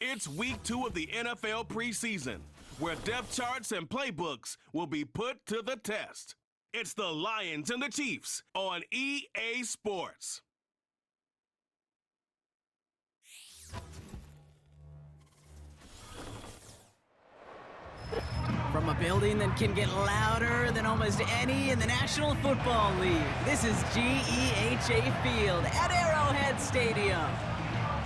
It's week 2 of the NFL preseason, where depth charts and playbooks will be put to the test. It's the Lions and the Chiefs on EA Sports. From a building that can get louder than almost any in the National Football League, this is GEHA Field at Arrowhead Stadium.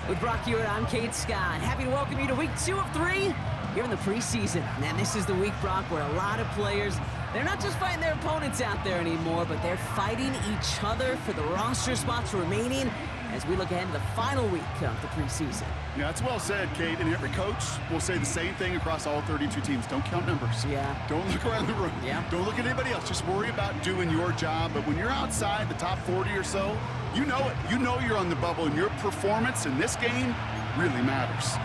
With Brock Hewitt, I'm Kate Scott. Happy to welcome you to week 2 of 3 here in the preseason. Man, this is the week, Brock, where a lot of players, they're not just fighting their opponents out there anymore, but they're fighting each other for the roster spots remaining as we look ahead to the final week of the preseason. Yeah, that's well said, Kate. And every coach will say the same thing across all 32 teams. Don't count numbers. Yeah. Don't look around the room. Yeah. Don't look at anybody else. Just worry about doing your job. But when you're outside the top 40 or so, you know it. You know you're on the bubble, and your performance in this game really matters.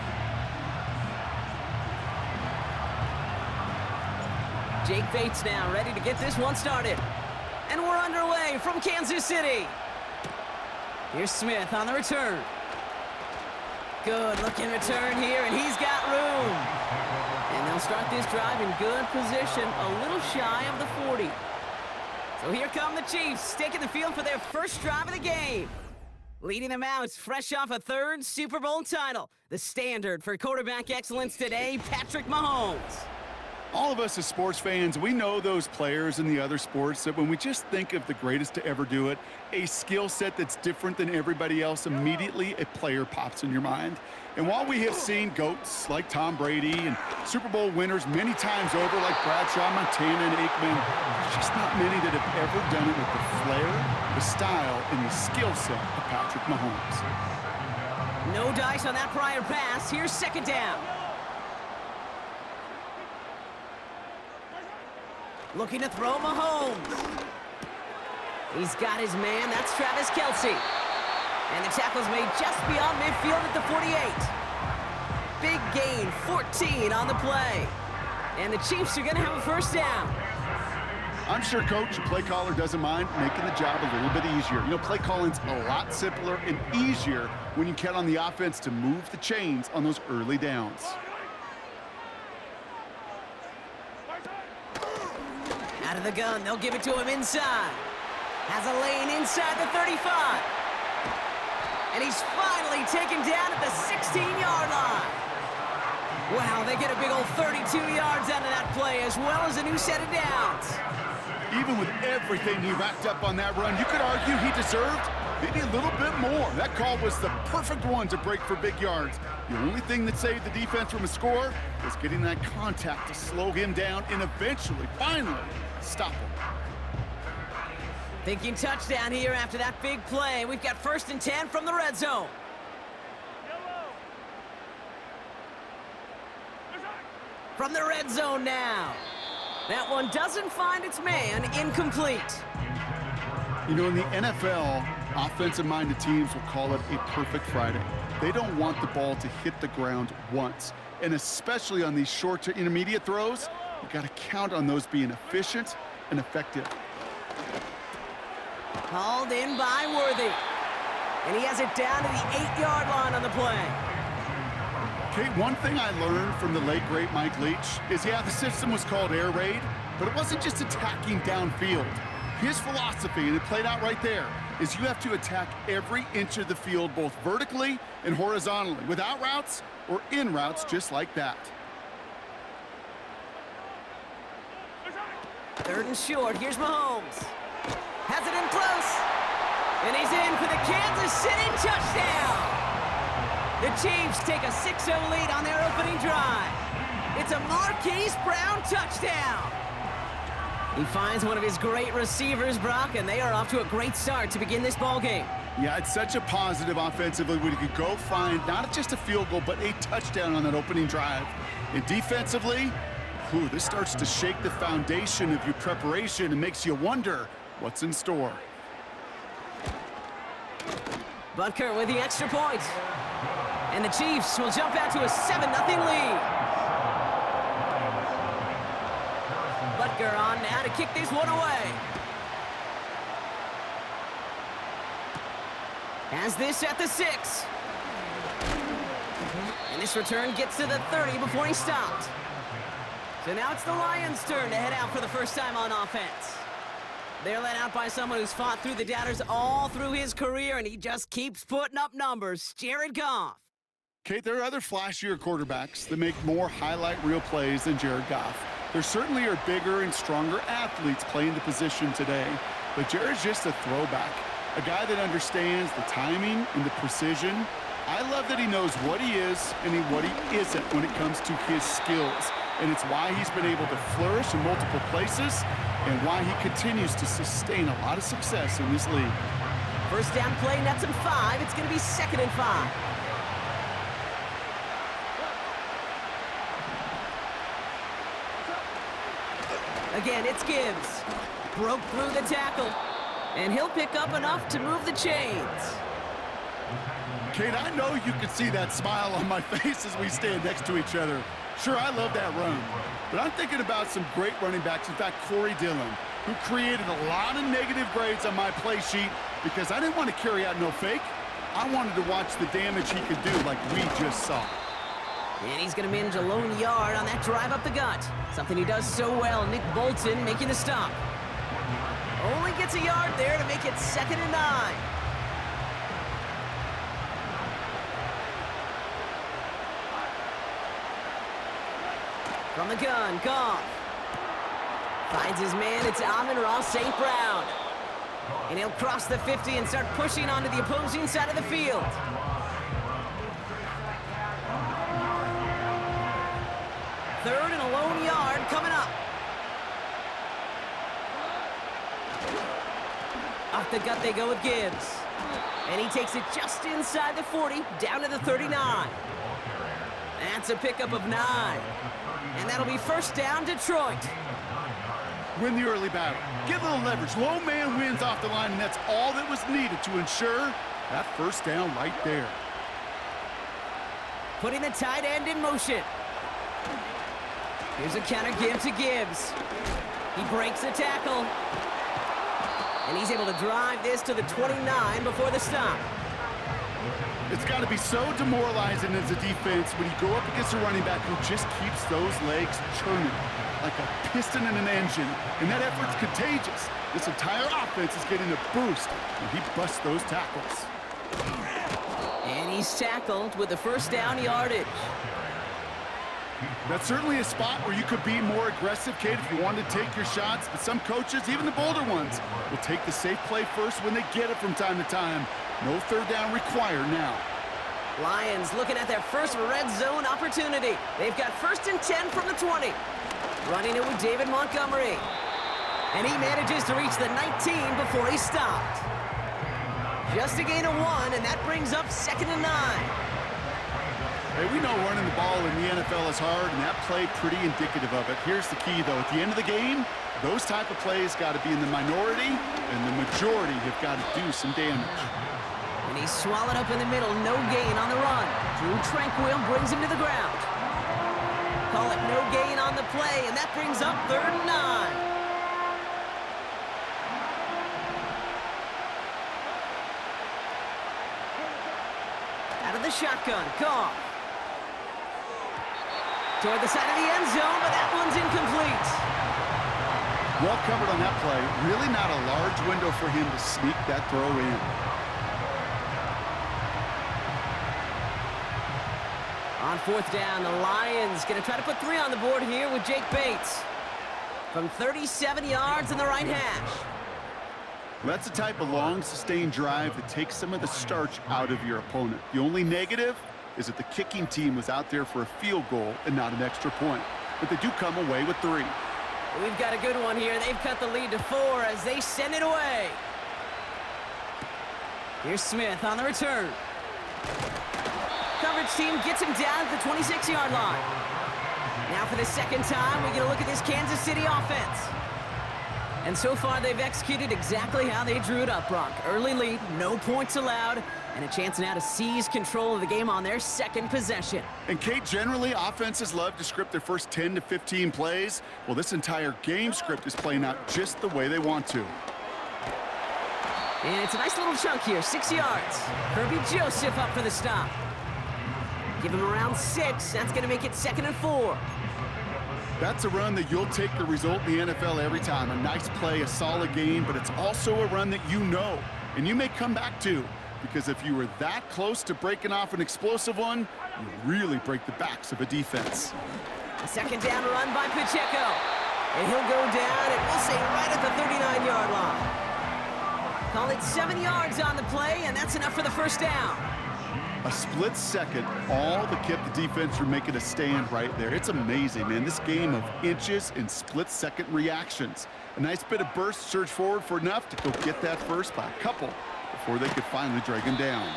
Jake Bates now ready to get this one started. And we're underway from Kansas City. Here's Smith on the return. Good looking return here, and he's got room. And they'll start this drive in good position, a little shy of the 40. So here come the Chiefs, taking the field for their first drive of the game. Leading them out, fresh off a third Super Bowl title. The standard for quarterback excellence today, Patrick Mahomes. All of us as sports fans, we know those players in the other sports that when we just think of the greatest to ever do it, a skill set that's different than everybody else, immediately a player pops in your mind. And while we have seen GOATs like Tom Brady and Super Bowl winners many times over like Bradshaw, Montana, and Aikman, there's just not many that have ever done it with the flair, the style, and the skill set of Patrick Mahomes. No dice on that prior pass. Here's second down. Looking to throw Mahomes. He's got his man. That's Travis Kelce. And the tackle's made just beyond midfield at the 48. Big gain, 14 on the play. And the Chiefs are going to have a first down. I'm sure coach and play caller doesn't mind making the job a little bit easier. You know, play calling's a lot simpler and easier when you count on the offense to move the chains on those early downs. Out of the gun, they'll give it to him inside. Has a lane inside the 35. And he's finally taken down at the 16-yard line. Wow, they get a big old 32 yards out of that play, as well as a new set of downs. Even with everything he racked up on that run, you could argue he deserved maybe a little bit more. That call was the perfect one to break for big yards. The only thing that saved the defense from a score was getting that contact to slow him down and eventually, finally, stop him. Thinking touchdown here after that big play. We've got 1st and 10 from the red zone. From the red zone now. That one doesn't find its man, incomplete. You know, in the NFL, offensive-minded teams will call it a perfect Friday. They don't want the ball to hit the ground once. And especially on these short to intermediate throws, you got to count on those being efficient and effective. Called in by Worthy. And he has it down to the 8-yard line on the play. Kate, one thing I learned from the late, great Mike Leach is, yeah, the system was called air raid, but it wasn't just attacking downfield. His philosophy, and it played out right there, is you have to attack every inch of the field, both vertically and horizontally, without routes or in routes just like that. 3rd and short. Here's Mahomes. Has it in close. And he's in for the Kansas City touchdown. The Chiefs take a 6-0 lead on their opening drive. It's a Marquise Brown touchdown. He finds one of his great receivers, Brock, and they are off to a great start to begin this ball game. Yeah, it's such a positive offensively when you could go find not just a field goal, but a touchdown on that opening drive. And defensively, this starts to shake the foundation of your preparation and makes you wonder what's in store. Butker with the extra point. And the Chiefs will jump out to a 7-0 lead. Butker on now to kick this one away. Has this at the 6. And this return gets to the 30 before he stopped. So now it's the Lions' turn to head out for the first time on offense. They're led out by someone who's fought through the doubters all through his career, and he just keeps putting up numbers. Jared Goff. Kate, there are other flashier quarterbacks that make more highlight reel plays than Jared Goff. There certainly are bigger and stronger athletes playing the position today, but Jared's just a throwback, a guy that understands the timing and the precision. I love that he knows what he is and what he isn't when it comes to his skills, and it's why he's been able to flourish in multiple places and why he continues to sustain a lot of success in this league. First down play, nets him 5. It's going to be 2nd and 5. Again, it's Gibbs. Broke through the tackle. And he'll pick up enough to move the chains. Kate, I know you can see that smile on my face as we stand next to each other. Sure, I love that run. But I'm thinking about some great running backs. In fact, Corey Dillon, who created a lot of negative grades on my play sheet because I didn't want to carry out no fake. I wanted to watch the damage he could do like we just saw. And he's going to manage a lone yard on that drive up the gut. Something he does so well. Nick Bolton making the stop. Only gets a yard there to make it 2nd and 9. From the gun, Goff. Finds his man, it's Amon-Ra St. Brown. And he'll cross the 50 and start pushing onto the opposing side of the field. Third and a lone yard coming up. Off the gut they go with Gibbs. And he takes it just inside the 40, down to the 39. That's a pickup of 9. And that'll be first down, Detroit. Win the early battle. Get a little leverage. Low man wins off the line, and that's all that was needed to ensure that first down right there. Putting the tight end in motion. Here's a counter give to Gibbs. He breaks the tackle. And he's able to drive this to the 29 before the stop. It's got to be so demoralizing as a defense when you go up against a running back who just keeps those legs churning like a piston in an engine, and that effort's contagious. This entire offense is getting a boost when he busts those tackles. And he's tackled with the first down yardage. That's certainly a spot where you could be more aggressive, Kate, if you wanted to take your shots, but some coaches, even the bolder ones, will take the safe play first when they get it from time to time. No third down required now. Lions looking at their first red zone opportunity. They've got 1st and 10 from the 20. Running it with David Montgomery. And he manages to reach the 19 before he stopped. Just a gain of 1, and that brings up 2nd and 9. Hey, we know running the ball in the NFL is hard, and that play pretty indicative of it. Here's the key, though. At the end of the game, those type of plays got to be in the minority, and the majority have got to do some damage. And he's swallowed up in the middle, no gain on the run. Drew Tranquil brings him to the ground. Call it no gain on the play, and that brings up 3rd and 9. Out of the shotgun, Goff. Toward the side of the end zone, but that one's incomplete. Well covered on that play. Really not a large window for him to sneak that throw in. On 4th down, the Lions going to try to put 3 on the board here with Jake Bates. From 37 yards in the right hash. Well, that's the type of long, sustained drive that takes some of the starch out of your opponent. The only negative is that the kicking team was out there for a field goal and not an extra point. But they do come away with 3. We've got a good one here. They've cut the lead to 4 as they send it away. Here's Smith on the return. Coverage team gets him down at the 26-yard line. Now for the second time, we get a look at this Kansas City offense. And so far, they've executed exactly how they drew it up, Brock. Early lead, no points allowed, and a chance now to seize control of the game on their second possession. And Kate, generally, offenses love to script their first 10 to 15 plays. Well, this entire game script is playing out just the way they want to. And it's a nice little chunk here, 6 yards. Kirby Joseph up for the stop. Give him around 6. That's going to make it 2nd and 4. That's a run that you'll take the result in the NFL every time. A nice play, a solid game, but it's also a run that you know, and you may come back to, because if you were that close to breaking off an explosive one, you really break the backs of a defense. A 2nd down run by Pacheco. And he'll go down, and we'll say right at the 39-yard line. Call it 7 yards on the play, and that's enough for the 1st down. A split second, all that kept the defense from making a stand right there. It's amazing, man. This game of inches and split-second reactions. A nice bit of burst, surge forward for enough to go get that first by a couple before they could finally drag him down.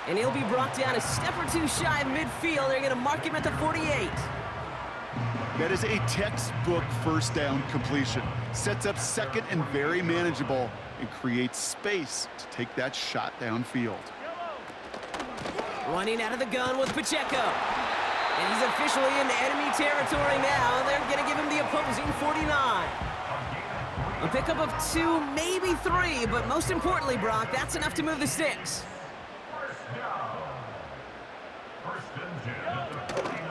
And he'll be brought down a step or two shy of midfield. They're going to mark him at the 48. That is a textbook 1st down completion. Sets up 2nd and very manageable and creates space to take that shot downfield. Running out of the gun with Pacheco. And he's officially in enemy territory now. They're going to give him the opposing 49. A pickup of 2, maybe 3, but most importantly, Brock, that's enough to move the sticks.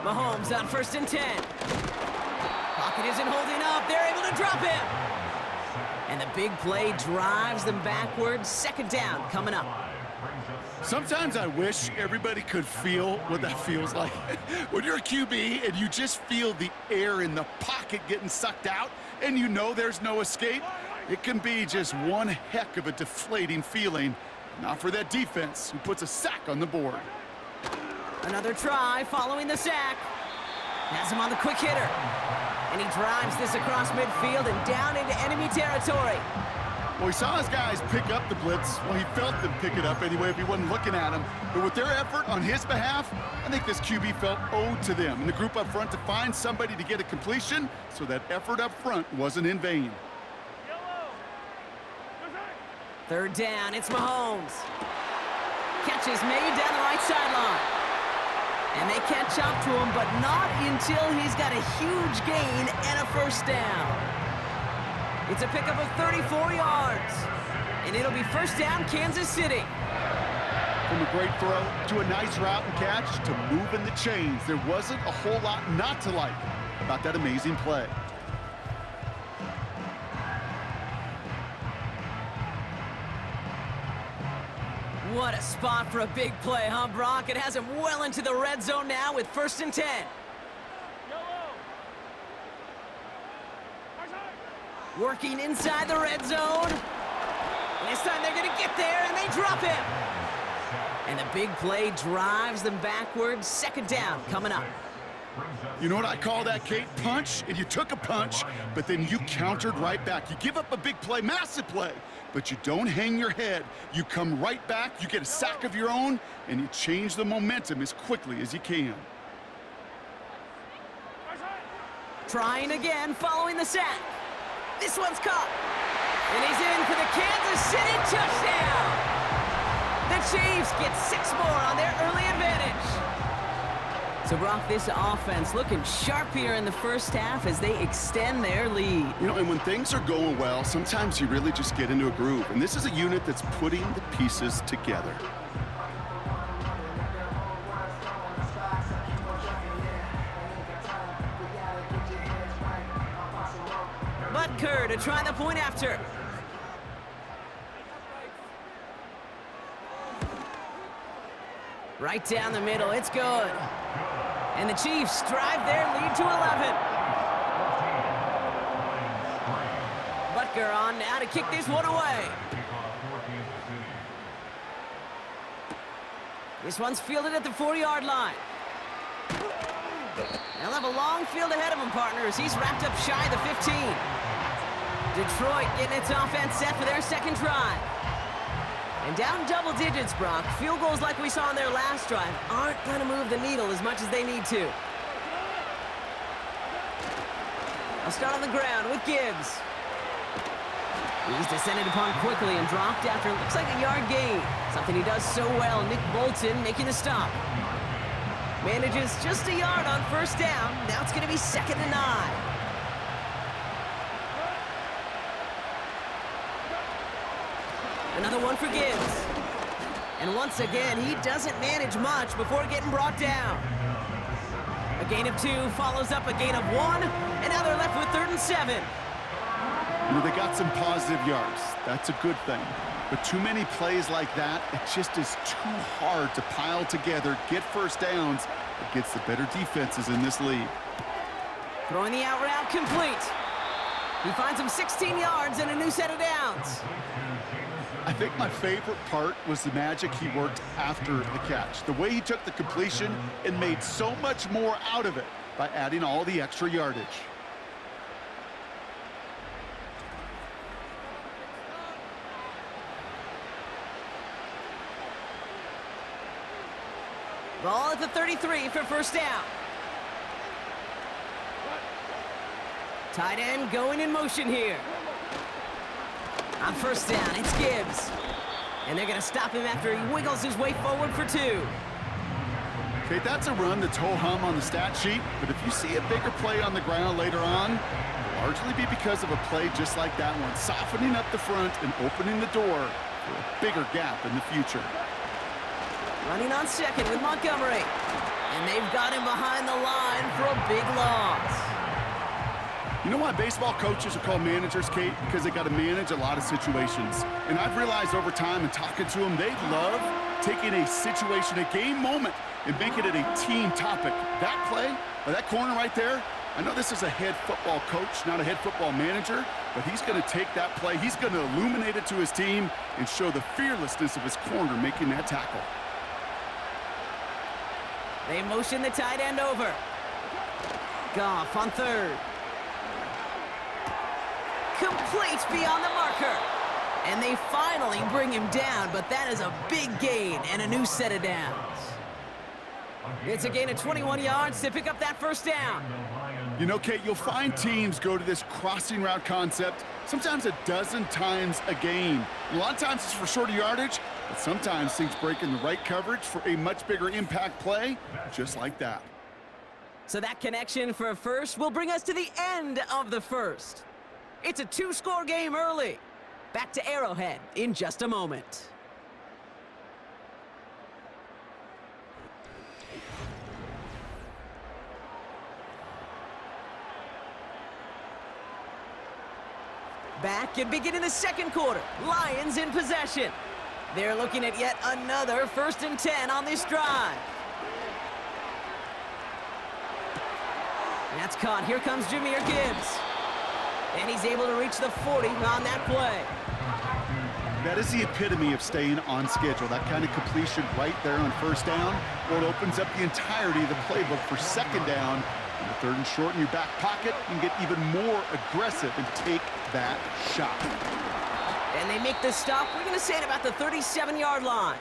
Mahomes on 1st and 10. Pocket isn't holding up. They're able to drop him. And the big play drives them backwards. 2nd down coming up. Sometimes I wish everybody could feel what that feels like. When you're a QB and you just feel the air in the pocket getting sucked out and you know there's no escape, it can be just one heck of a deflating feeling. Not for that defense who puts a sack on the board. Another try following the sack. Has him on the quick hitter. And he drives this across midfield and down into enemy territory. Well, he saw his guys pick up the blitz. Well, he felt them pick it up anyway if he wasn't looking at him. But with their effort on his behalf, I think this QB felt owed to them and the group up front to find somebody to get a completion, so that effort up front wasn't in vain. 3rd down, it's Mahomes. Catch is made down the right sideline. And they catch up to him, but not until he's got a huge gain and a 1st down. It's a pickup of 34 yards. And it'll be 1st down, Kansas City. From a great throw to a nice route and catch to moving the chains, there wasn't a whole lot not to like about that amazing play. What a spot for a big play, huh, Brock? It has him well into the red zone now with 1st and 10. Working inside the red zone. This time they're going to get there, and they drop him. And the big play drives them backwards. 2nd down coming up. You know what I call that, Kate? Punch. And you took a punch, but then you countered right back. You give up a big play, massive play, but you don't hang your head. You come right back, you get a sack of your own, and you change the momentum as quickly as you can. Trying again following the sack. This one's caught. And he's in for the Kansas City touchdown. The Chiefs get 6 more on their early advantage. So, Brock, this offense looking sharp here in the 1st half as they extend their lead. You know, and when things are going well, sometimes you really just get into a groove. And this is a unit that's putting the pieces together. Butker to try the point after. Right down the middle, it's good. And the Chiefs drive their lead to 11. Butker on now to kick this one away. This one's fielded at the 4-yard line. They'll have a long field ahead of him, partners. He's wrapped up shy of the 15. Detroit getting its offense set for their 2nd drive. And down double digits, Brock. Field goals like we saw on their last drive aren't going to move the needle as much as they need to. I'll start on the ground with Gibbs. He's descended upon quickly and dropped after it looks like a yard gain. Something he does so well. Nick Bolton making the stop. Manages just a yard on 1st down. Now it's going to be 2nd and 9. Another one for Gibbs. And once again, he doesn't manage much before getting brought down. A gain of 2 follows up a gain of 1, and now they're left with 3rd and 7. You know, they got some positive yards. That's a good thing. But too many plays like that, it just is too hard to pile together, get first downs against the better defenses in this league. Throwing the out route complete. He finds him 16 yards and a new set of downs. I think my favorite part was the magic he worked after the catch. The way he took the completion and made so much more out of it by adding all the extra yardage. Ball at the 33 for first down. Tight end going in motion here. On first down, it's Gibbs. And they're going to stop him after he wiggles his way forward for 2. Okay, that's a run that's ho-hum on the stat sheet, but if you see a bigger play on the ground later on, it'll largely be because of a play just like that one, softening up the front and opening the door for a bigger gap in the future. Running on second with Montgomery. And they've got him behind the line for a big loss. You know why baseball coaches are called managers, Kate? Because they got to manage a lot of situations. And I've realized over time and talking to them, they love taking a situation, a game moment, and making it a team topic. That play, or that corner right there, I know this is a head football coach, not a head football manager, but he's going to take that play, he's going to illuminate it to his team and show the fearlessness of his corner making that tackle. They motion the tight end over. Goff on 3rd. Complete beyond the marker. And they finally bring him down, but that is a big gain and a new set of downs. It's a gain of 21 yards to pick up that first down. You know, Kate, you'll find teams go to this crossing route concept sometimes a dozen times a game. A lot of times it's for shorter yardage, but sometimes things break in the right coverage for a much bigger impact play, just like that. So that connection for a first will bring us to the end of the first. It's a 2-score game early. Back to Arrowhead in just a moment. Back and beginning the second quarter. Lions in possession. They're looking at yet another 1st and 10 on this drive. That's caught. Here comes Jahmyr Gibbs. And he's able to reach the 40 on that play. That is the epitome of staying on schedule. That kind of completion right there on first down, or it opens up the entirety of the playbook for second down. And the 3rd and short in your back pocket, you can get even more aggressive and take that shot. And they make the stop. We're going to say it about the 37-yard line.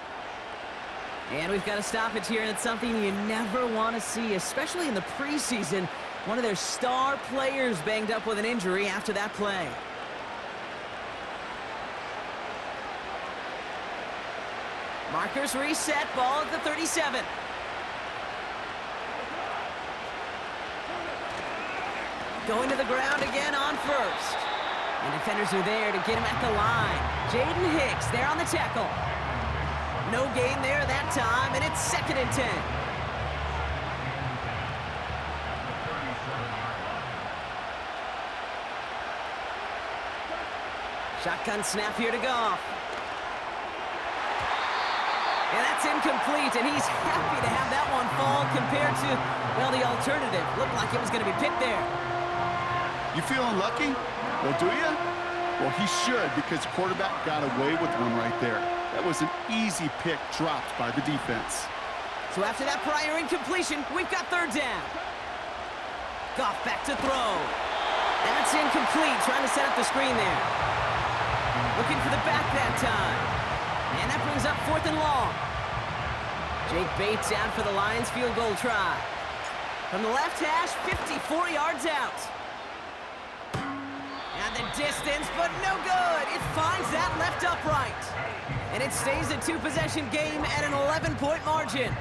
And we've got a stoppage here, and it's something you never want to see, especially in the preseason. One of their star players banged up with an injury after that play. Markers reset, ball at the 37. Going to the ground again on first. And defenders are there to get him at the line. Jaden Hicks there on the tackle. No gain there that time, and it's 2nd and 10. Shotgun snap here to Goff. And that's incomplete, and he's happy to have that one fall compared to, well, the alternative. Looked like it was going to be picked there. You feeling lucky? Well, do you? Well, he should, because the quarterback got away with one right there. That was an easy pick dropped by the defense. So after that prior incompletion, we've got 3rd down. Goff back to throw. That's incomplete, trying to set up the screen there. Looking for the back that time. And that brings up 4th and long. Jake Bates out for the Lions field goal try. From the left hash, 54 yards out. And the distance, but no good. It finds that left upright. And it stays a 2-possession game at an 11-point margin.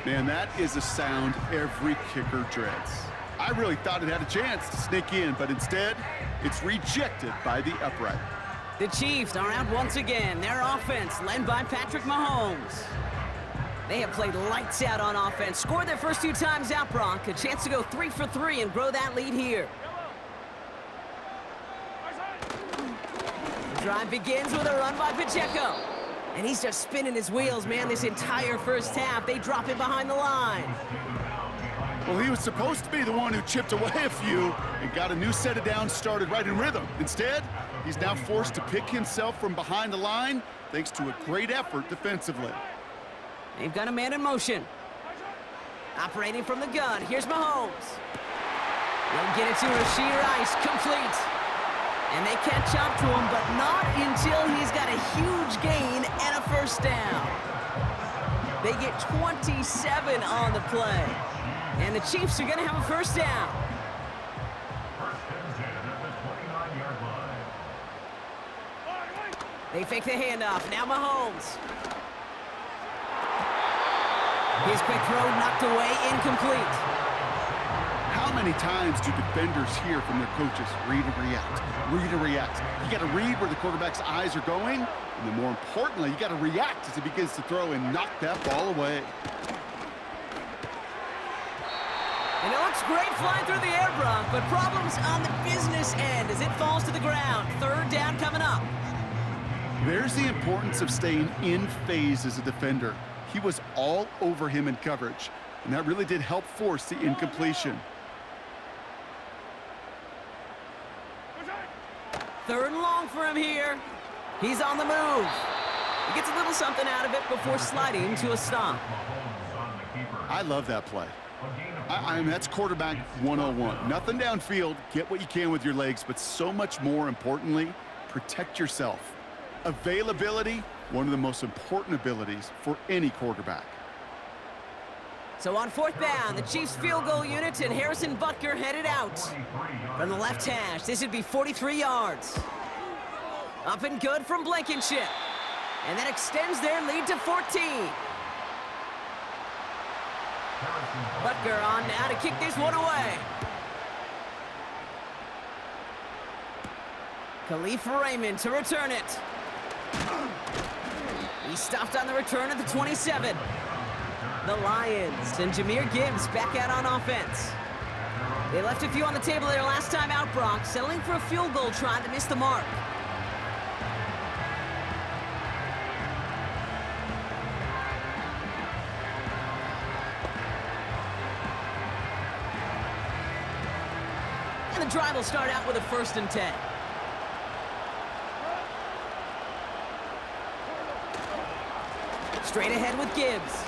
Man, that is a sound every kicker dreads. I really thought it had a chance to sneak in, but instead, it's rejected by the upright. The Chiefs are out once again. Their offense led by Patrick Mahomes. They have played lights out on offense. Scored their first 2 times out, Brock. A chance to go 3 for 3 and grow that lead here. The drive begins with a run by Pacheco. And he's just spinning his wheels, man, this entire first half. They drop it behind the line. Well, he was supposed to be the one who chipped away a few and got a new set of downs started right in rhythm. Instead, he's now forced to pick himself from behind the line thanks to a great effort defensively. They've got a man in motion. Operating from the gun, here's Mahomes. They'll get it to Rashee Rice, complete. And they catch up to him, but not until he's got a huge gain and a first down. They get 27 on the play. And the Chiefs are going to have a first down. They fake the handoff. Now Mahomes. His quick throw knocked away, incomplete. How many times do defenders hear from their coaches, read and react, read and react? You got to read where the quarterback's eyes are going, and then more importantly, you got to react as he begins to throw and knock that ball away. And it looks great flying through the air, Brock, but problems on the business end as it falls to the ground. Third down coming up. There's the importance of staying in phase as a defender. He was all over him in coverage, and that really did help force the incompletion. Third and long for him here. He's on the move. He gets a little something out of it before sliding to a stop. I love that play. I mean, that's quarterback 101. Nothing downfield, get what you can with your legs, but so much more importantly, protect yourself. Availability, one of the most important abilities for any quarterback. So on fourth down, the Chiefs field goal unit and Harrison Butker headed out. From the left hash, this would be 43 yards. Up and good from Blankenship. And that extends their lead to 14. Butker on now to kick this one away. Khalif Raymond to return it. He stopped on the return at the 27. The Lions and Jahmyr Gibbs back out on offense. They left a few on the table their last time out, Brock, settling for a field goal try that missed the mark. And the drive will start out with a 1st and 10. Straight ahead with Gibbs.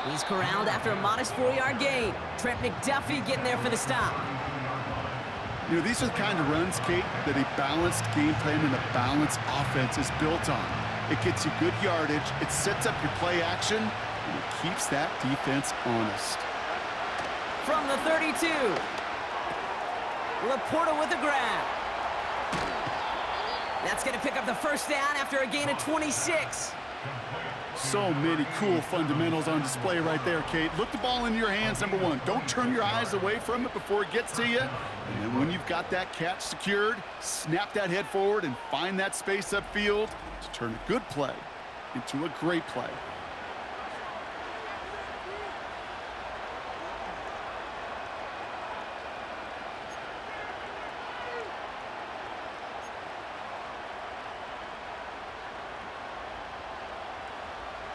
He's corralled after a modest 4-yard gain. Trent McDuffie getting there for the stop. You know, these are the kind of runs, Kate, that a balanced game plan and a balanced offense is built on. It gets you good yardage, it sets up your play action, and it keeps that defense honest. From the 32. Laporta with the grab. That's going to pick up the first down after a gain of 26. So many cool fundamentals on display right there, Kate. Look the ball into your hands, number one. Don't turn your eyes away from it before it gets to you. And then when you've got that catch secured, snap that head forward and find that space upfield to turn a good play into a great play.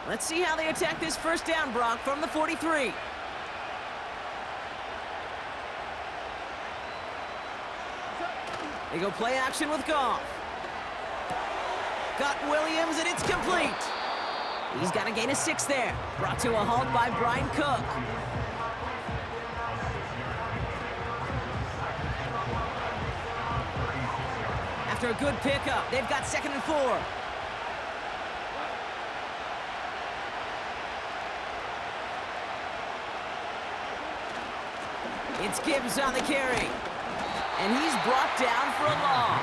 Let's see how they attack this first down, Brock, from the 43. They go play action with Goff. Got Williams, and it's complete. He's got a gain of 6 there. Brought to a halt by Brian Cook. After a good pickup, they've got 2nd and 4. It's Gibbs on the carry. And he's brought down for a loss.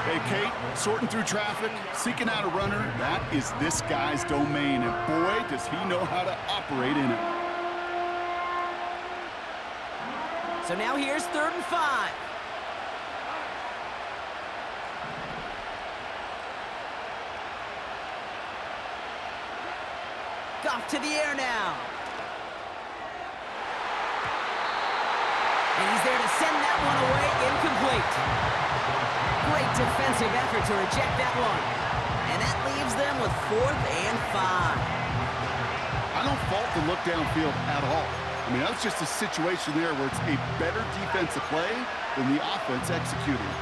Hey, Kate, sorting through traffic, seeking out a runner, that is this guy's domain, and boy, does he know how to operate in it. So now here's 3rd and 5. Goff to the air now. And he's there to send that one away, incomplete. Great defensive effort to reject that one. And that leaves them with 4th and 5. I don't fault the look downfield at all. I mean, that's just a situation there where it's a better defensive play than the offense executing.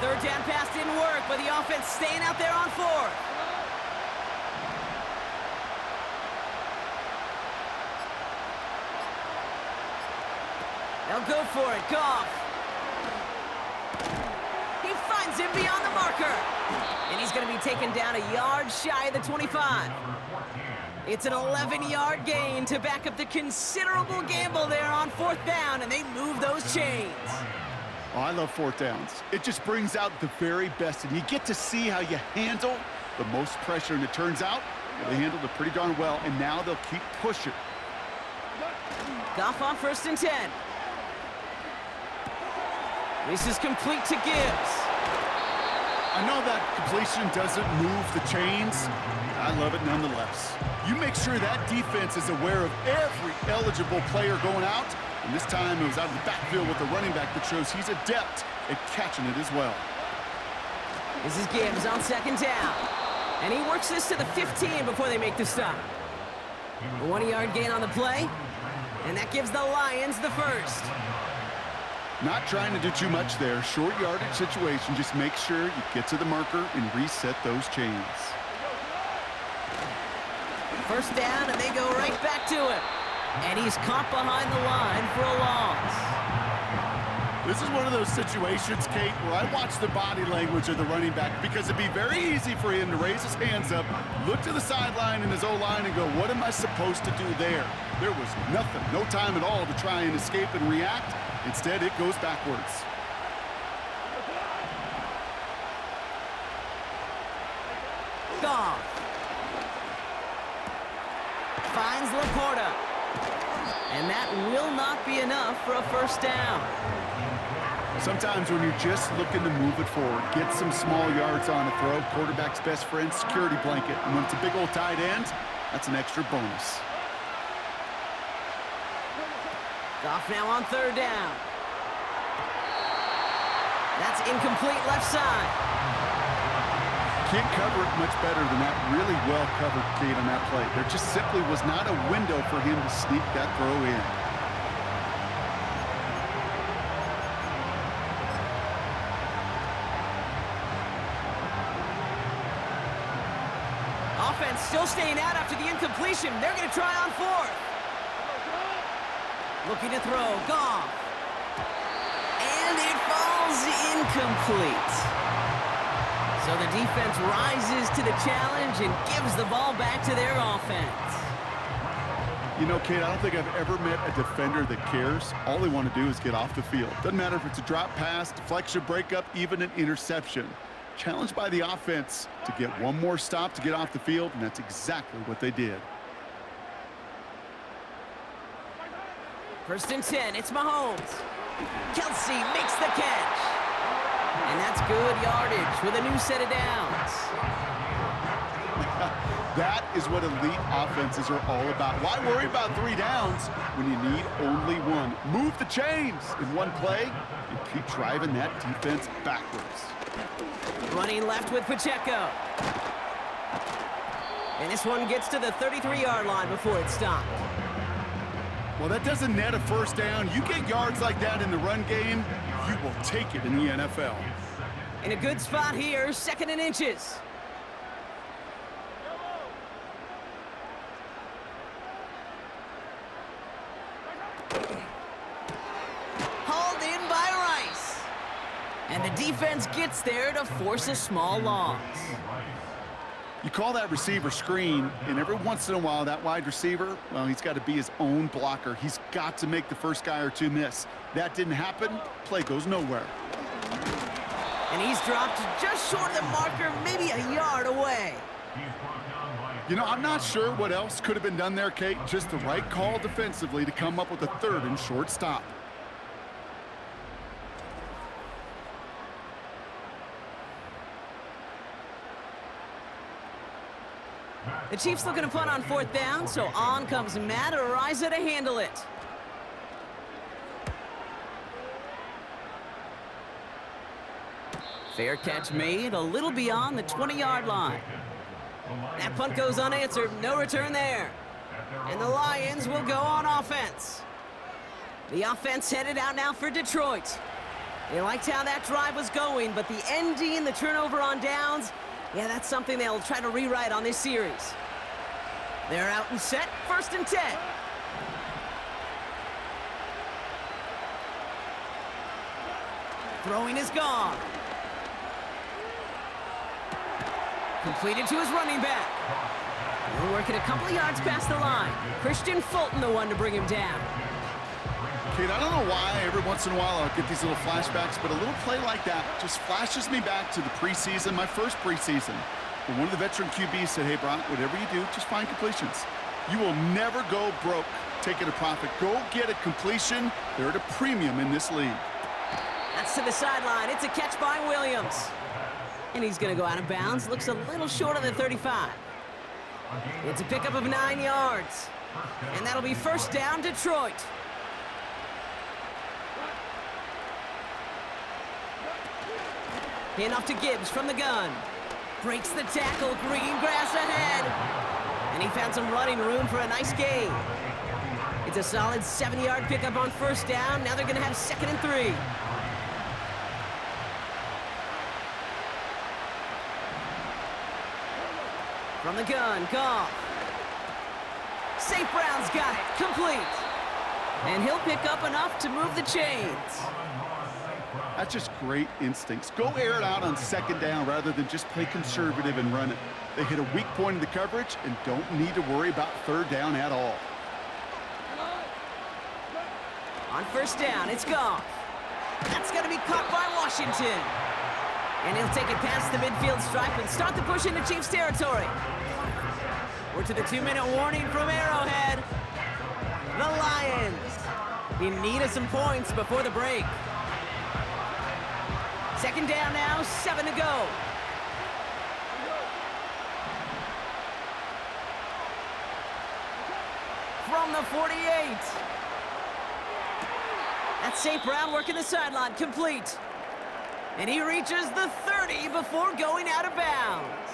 Third down pass didn't work, but the offense staying out there on 4th. They'll go for it. Goff. He finds him beyond the marker. And he's going to be taken down a yard shy of the 25. It's an 11-yard gain to back up the considerable gamble there on 4th down, and they move those chains. Oh, I love 4th downs. It just brings out the very best, and you get to see how you handle the most pressure, and it turns out they handled it pretty darn well, and now they'll keep pushing. Goff on 1st and 10. This is complete to Gibbs. I know that completion doesn't move the chains. I love it nonetheless. You make sure that defense is aware of every eligible player going out. And this time it was out of the backfield with the running back that shows he's adept at catching it as well. This is Gibbs on 2nd down. And he works this to the 15 before they make the stop. A 1-yard gain on the play. And that gives the Lions the 1st. Not trying to do too much there. Short yardage situation. Just make sure you get to the marker and reset those chains. 1st down, and they go right back to it. And he's caught behind the line for a loss. This is one of those situations, Kate, where I watch the body language of the running back because it'd be very easy for him to raise his hands up, look to the sideline in his O-line and go, what am I supposed to do there? There was nothing, no time at all to try and escape and react. Instead, it goes backwards. Goff finds Laporta. And that will not be enough for a 1st down. Sometimes when you're just looking to move it forward, get some small yards on a throw, quarterback's best friend, security blanket. And when it's a big old tight end, that's an extra bonus. Goff now on 3rd down. That's incomplete left side. Can't cover it much better than that. Really well covered, Kate, on that play. There just simply was not a window for him to sneak that throw in. Offense still staying out after the incompletion. They're going to try on 4th. Looking to throw. Goff. And it falls incomplete. So the defense rises to the challenge and gives the ball back to their offense. You know, Kate, I don't think I've ever met a defender that cares. All they want to do is get off the field. Doesn't matter if it's a drop pass, deflection, breakup, even an interception. Challenged by the offense to get one more stop to get off the field, and that's exactly what they did. 1st and 10, it's Mahomes. Kelsey makes the catch. And that's good yardage with a new set of downs. That is what elite offenses are all about. Why worry about 3 downs when you need only one? Move the chains in one play and keep driving that defense backwards. Running left with Pacheco. And this one gets to the 33-yard line before it's stopped. Well, that doesn't net a 1st down. You get yards like that in the run game, you will take it in the NFL. In a good spot here, 2nd and inches. Hauled in by Rice. And the defense gets there to force a small loss. You call that receiver screen, and every once in a while, that wide receiver, well, he's got to be his own blocker. He's got to make the first guy or two miss. That didn't happen. Play goes nowhere. And he's dropped just short of the marker, maybe a yard away. You know, I'm not sure what else could have been done there, Kate. Just the right call defensively to come up with a 3rd and short stop. The Chiefs looking to punt on 4th down, so on comes Matt Ariza to handle it. Fair catch made, a little beyond the 20-yard line. That punt goes unanswered, no return there. And the Lions will go on offense. The offense headed out now for Detroit. They liked how that drive was going, but the ending, the turnover on downs, yeah, that's something they'll try to rewrite on this series. They're out and set, 1st and 10. Throwing is gone. Completed to his running back. We're working a couple of yards past the line. Christian Fulton, the one to bring him down. Kate, I don't know why every once in a while I'll get these little flashbacks, but a little play like that just flashes me back to the preseason, my first preseason. When one of the veteran QBs said, hey, Brock, whatever you do, just find completions. You will never go broke taking a profit. Go get a completion. They're at a premium in this league. That's to the sideline. It's a catch by Williams. And he's going to go out of bounds. Looks a little short of the 35. It's a pickup of 9 yards. And that'll be 1st down, Detroit. Hand off to Gibbs from the gun. Breaks the tackle, green grass ahead. And he found some running room for a nice gain. It's a solid 7-yard pickup on 1st down. Now they're going to have 2nd and 3. From the gun, Goff. St. Brown's got it, complete. And he'll pick up enough to move the chains. That's just great instincts. Go air it out on 2nd down rather than just play conservative and run it. They hit a weak point in the coverage and don't need to worry about 3rd down at all. On 1st down, it's Goff. That's going to be caught by Washington. And he'll take it past the midfield stripe and start the push into Chiefs territory. We're to the 2-minute warning from Arrowhead. The Lions in need of some points before the break. 2nd down now, 7 to go. From the 48. That's St. Brown working the sideline, complete. And he reaches the 30 before going out of bounds.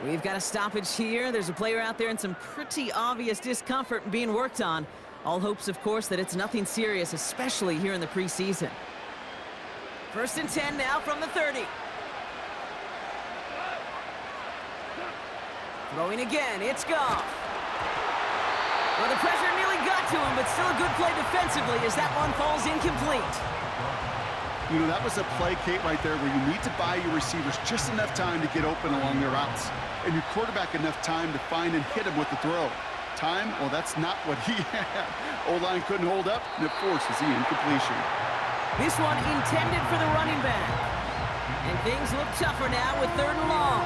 We've got a stoppage here. There's a player out there in some pretty obvious discomfort being worked on. All hopes, of course, that it's nothing serious, especially here in the preseason. 1st and 10 now from the 30. Throwing again, it's Goff. Well, the pressure nearly got to him, but still a good play defensively as that one falls incomplete. You know, that was a play, Kate, right there where you need to buy your receivers just enough time to get open along their routes, and your quarterback enough time to find and hit him with the throw. Time, well, that's not what he had. O-line couldn't hold up, and it forces the incompletion. This one intended for the running back. And things look tougher now with 3rd and long.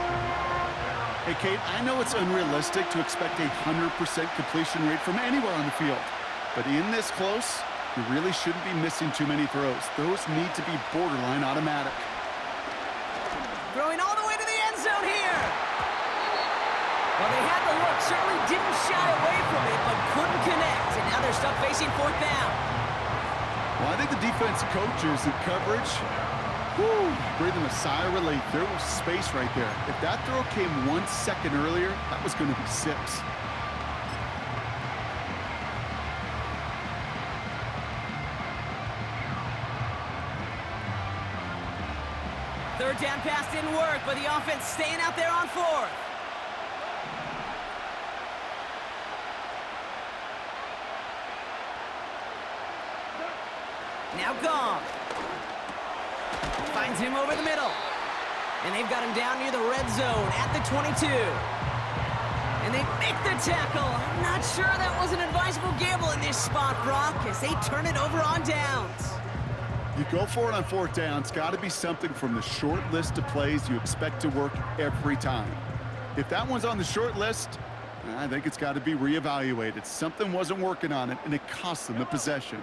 Hey, Kate, I know it's unrealistic to expect a 100% completion rate from anywhere on the field, but in this close, you really shouldn't be missing too many throws. Those need to be borderline automatic. Throwing all the way to the end zone here. Well, they had the look, certainly didn't shy away from it, but couldn't connect. And now they're stuck facing 4th down. Well, I think the defense coaches in coverage, breathing a sigh of relief. There was space right there. If that throw came 1 second earlier, that was going to be 6. Third down pass didn't work, but the offense staying out there on 4th. Now Goff. Finds him over the middle. And they've got him down near the red zone at the 22. And they make the tackle. I'm not sure that was an advisable gamble in this spot, Brock, as they turn it over on downs. You go for it on 4th down. It's got to be something from the short list of plays you expect to work every time. If that one's on the short list, I think it's got to be reevaluated. Something wasn't working on it, and it cost them the possession.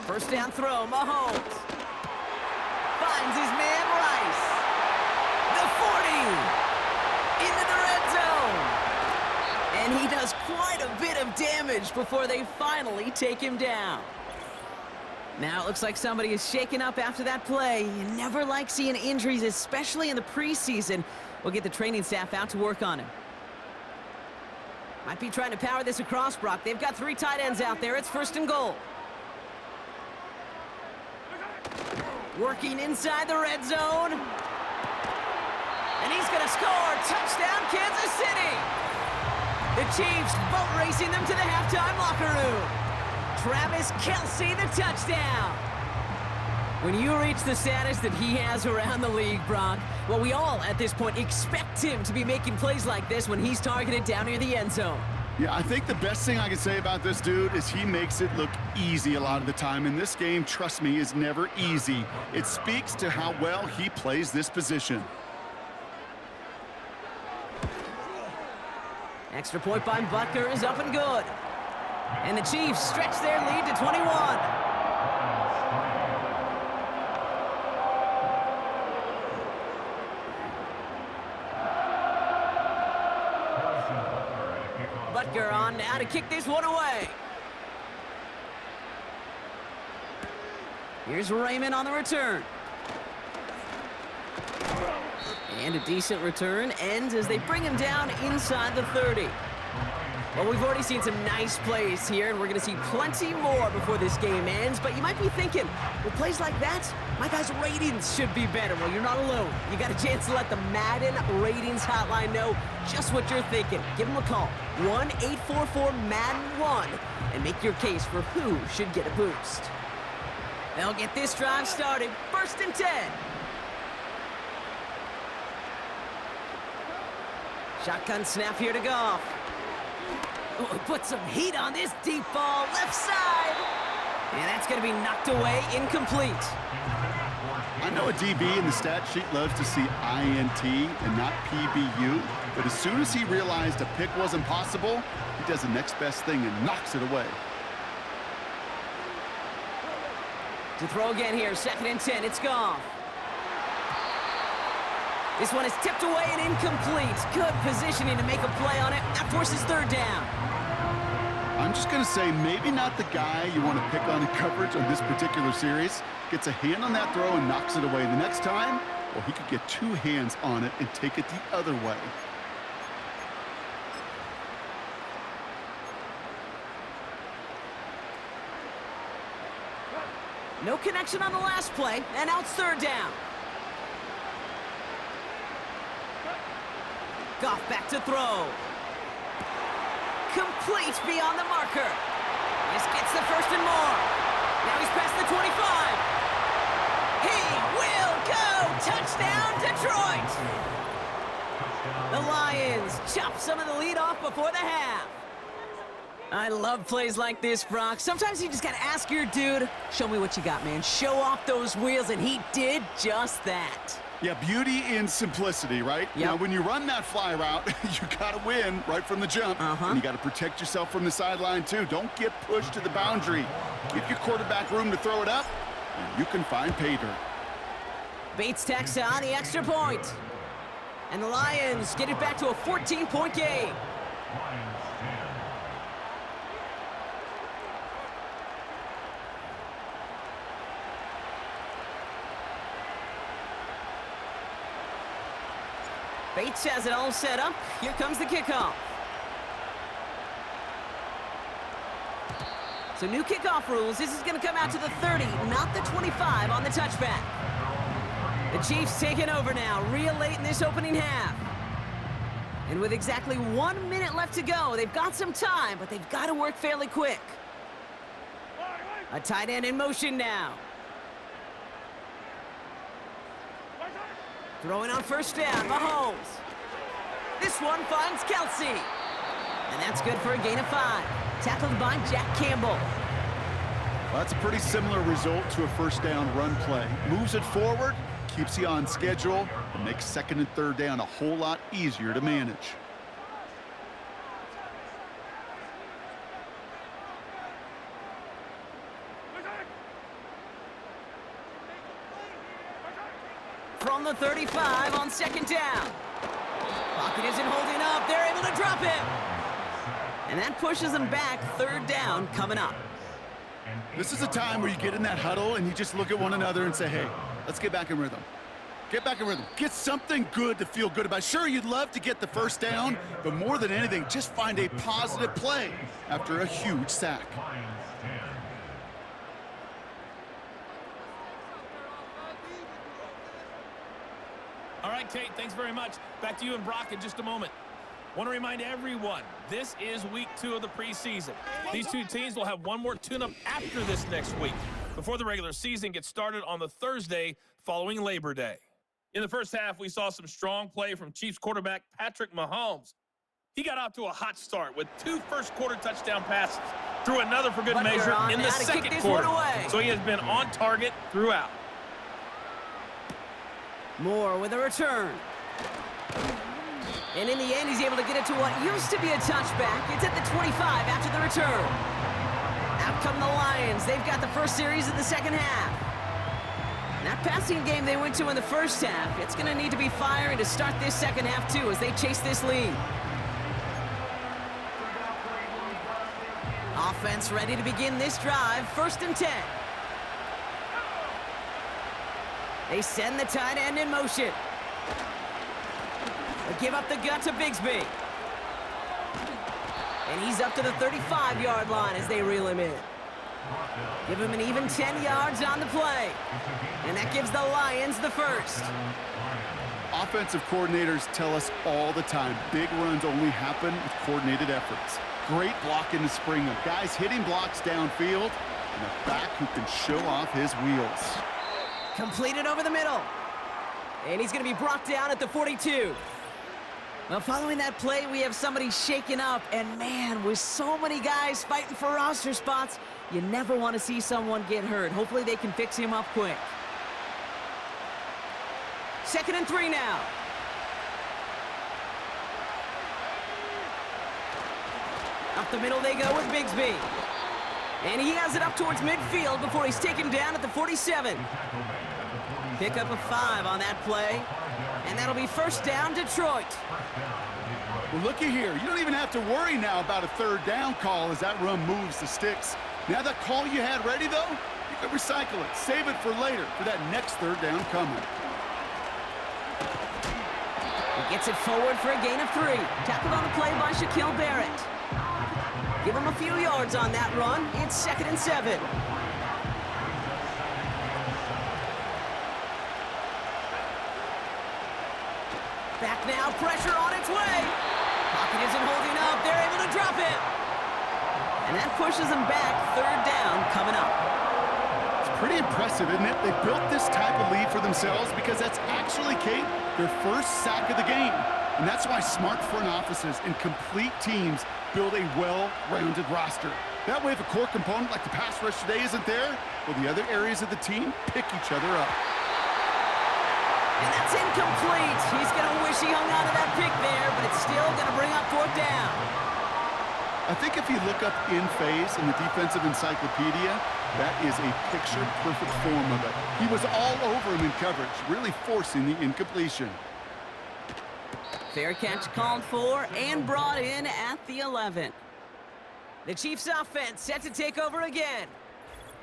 1st down throw, Mahomes. Finds his man, Rice. And he does quite a bit of damage before they finally take him down. Now it looks like somebody is shaken up after that play. You never like seeing injuries, especially in the preseason. We'll get the training staff out to work on him. Might be trying to power this across, Brock. They've got 3 tight ends out there. It's 1st and goal. Working inside the red zone. And he's going to score. Touchdown, Kansas City. The Chiefs boat racing them to the halftime locker room. Travis Kelce, the touchdown. When you reach the status that he has around the league, Brock, well, we all at this point expect him to be making plays like this when he's targeted down near the end zone. Yeah, I think the best thing I can say about this dude is he makes it look easy a lot of the time. And this game, trust me, is never easy. It speaks to how well he plays this position. Extra point by Butker is up and good. And the Chiefs stretch their lead to 21. Butker on now to kick this one away. Here's Raymond on the return. And a decent return ends as they bring him down inside the 30. Well, we've already seen some nice plays here, and we're going to see plenty more before this game ends. But you might be thinking, with plays like that, my guys' ratings should be better. Well, you're not alone. You got a chance to let the Madden ratings hotline know just what you're thinking. Give them a call, 1-844-MADDEN1, and make your case for who should get a boost. They'll get this drive started. 1st and 10. Shotgun snap here to Goff. Oh, he put some heat on this deep ball, left side. And that's going to be knocked away, incomplete. I know a DB in the stat sheet loves to see INT and not PBU, but as soon as he realized a pick wasn't possible, he does the next best thing and knocks it away. To throw again here, 2nd and 10, it's Goff. This one is tipped away and incomplete. Good positioning to make a play on it. That forces 3rd down. I'm just going to say maybe not the guy you want to pick on in coverage on this particular series. Gets a hand on that throw and knocks it away. The next time, well, he could get 2 hands on it and take it the other way. No connection on the last play, and now it's 3rd down. Goff back to throw. Complete beyond the marker. This gets the 1st and more. Now he's past the 25. He will go! Touchdown, Detroit! The Lions chop some of the lead off before the half. I love plays like this, Brock. Sometimes you just gotta ask your dude, show me what you got, man. Show off those wheels, and he did just that. Yeah, beauty in simplicity, right? Yep. Now, when you run that fly route, you got to win right from the jump. And you got to protect yourself from the sideline, too. Don't get pushed to the boundary. Give your quarterback room to throw it up, and you can find pay dirt. Bates tacks on the extra point. And the Lions get it back to a 14-point game. Bates has it all set up. Here comes the kickoff. So new kickoff rules. This is going to come out to the 30, not the 25 on the touchback. The Chiefs taking over now, real late in this opening half. And with exactly 1 minute left to go, they've got some time, but they've got to work fairly quick. A tight end in motion now. Throwing on 1st down, Mahomes. This one finds Kelce. And that's good for a gain of 5. Tackled by Jack Campbell. Well, that's a pretty similar result to a 1st down run play. Moves it forward, keeps you on schedule, and makes 2nd and 3rd down a whole lot easier to manage. From the 35 on 2nd down. Pocket isn't holding up. They're able to drop him. And that pushes them back. Third down coming up. This is a time where you get in that huddle and you just look at one another and say, hey, let's get back in rhythm. Get back in rhythm. Get something good to feel good about. Sure, you'd love to get the first down, but more than anything, just find a positive play after a huge sack. All right, Kate, thanks very much. Back to you and Brock in just a moment. Want to remind everyone, this is week 2 of the preseason. These two teams will have one more tune-up after this next week, before the regular season gets started on the Thursday following Labor Day. In the first half, we saw some strong play from Chiefs quarterback Patrick Mahomes. He got off to a hot start with 2 first-quarter touchdown passes, threw another for good measure in the second quarter. So he has been on target throughout. Moore with a return. And in the end, he's able to get it to what used to be a touchback. It's at the 25 after the return. Out come the Lions. They've got the first series of the second half. That passing game they went to in the first half, it's going to need to be firing to start this second half, too, as they chase this lead. Offense ready to begin this drive. 1st and 10. They send the tight end in motion. They give up the gut to Bigsby. And he's up to the 35-yard line as they reel him in. Give him an even 10 yards on the play. And that gives the Lions the first. Offensive coordinators tell us all the time, big runs only happen with coordinated efforts. Great block in the spring of guys hitting blocks downfield, and a back who can show off his wheels. Completed over the middle. And he's going to be brought down at the 42. Well, following that play, we have somebody shaken up. And, man, with so many guys fighting for roster spots, you never want to see someone get hurt. Hopefully they can fix him up quick. 2nd and 3 now. Up the middle they go with Bigsby. And he has it up towards midfield before he's taken down at the 47. Pick up a 5 on that play. And that'll be 1st down, Detroit. Well, looky here. You don't even have to worry now about a 3rd down call as that run moves the sticks. Now that call you had ready, though, you can recycle it. Save it for later for that next 3rd down coming. He gets it forward for a gain of 3. Tackled on the play by Shaquille Barrett. Give him a few yards on that run. It's 2nd and 7. Back now, pressure on its way. Pocket isn't holding up. They're able to drop it. And that pushes them back. 3rd down coming up. It's pretty impressive, isn't it? They built this type of lead for themselves because that's actually, Kate, their first sack of the game. And that's why smart front offices and complete teams build a well-rounded roster. That way, if a core component like the pass rush today isn't there, well, the other areas of the team pick each other up. And that's incomplete. He's going to wish he hung on to that pick there, but it's still going to bring up 4th down. I think if you look up in phase in the defensive encyclopedia, that is a picture-perfect form of it. He was all over him in coverage, really forcing the incompletion. Fair catch called for and brought in at the 11. The Chiefs offense set to take over again.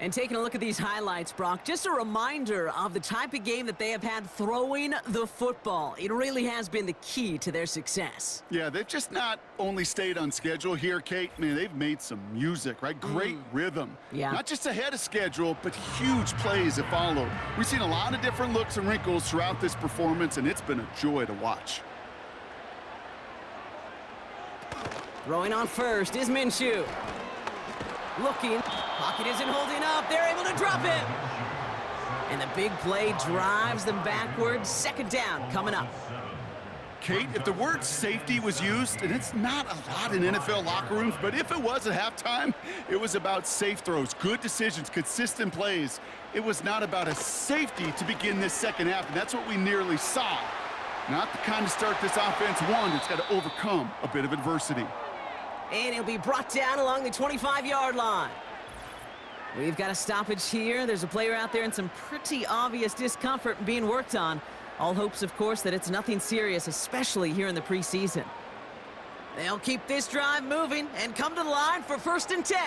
And taking a look at these highlights, Brock, just a reminder of the type of game that they have had throwing the football. It really has been the key to their success. Yeah, they've just not only stayed on schedule here, Kate. Man, they've made some music, right? Great rhythm. Yeah. Not just ahead of schedule, but huge plays have followed. We've seen a lot of different looks and wrinkles throughout this performance, and it's been a joy to watch. Throwing on first is Minshew. Looking. Pocket isn't holding up. They're able to drop it. And the big play drives them backwards. 2nd down coming up. Kate, if the word safety was used, and it's not a lot in NFL locker rooms, but if it was at halftime, it was about safe throws, good decisions, consistent plays. It was not about a safety to begin this second half, and that's what we nearly saw. Not the kind of start this offense won. It's got to overcome a bit of adversity. And he'll be brought down along the 25-yard line. We've got a stoppage here. There's a player out there in some pretty obvious discomfort being worked on. All hopes, of course, that it's nothing serious, especially here in the preseason. They'll keep this drive moving and come to the line for 1st and 10.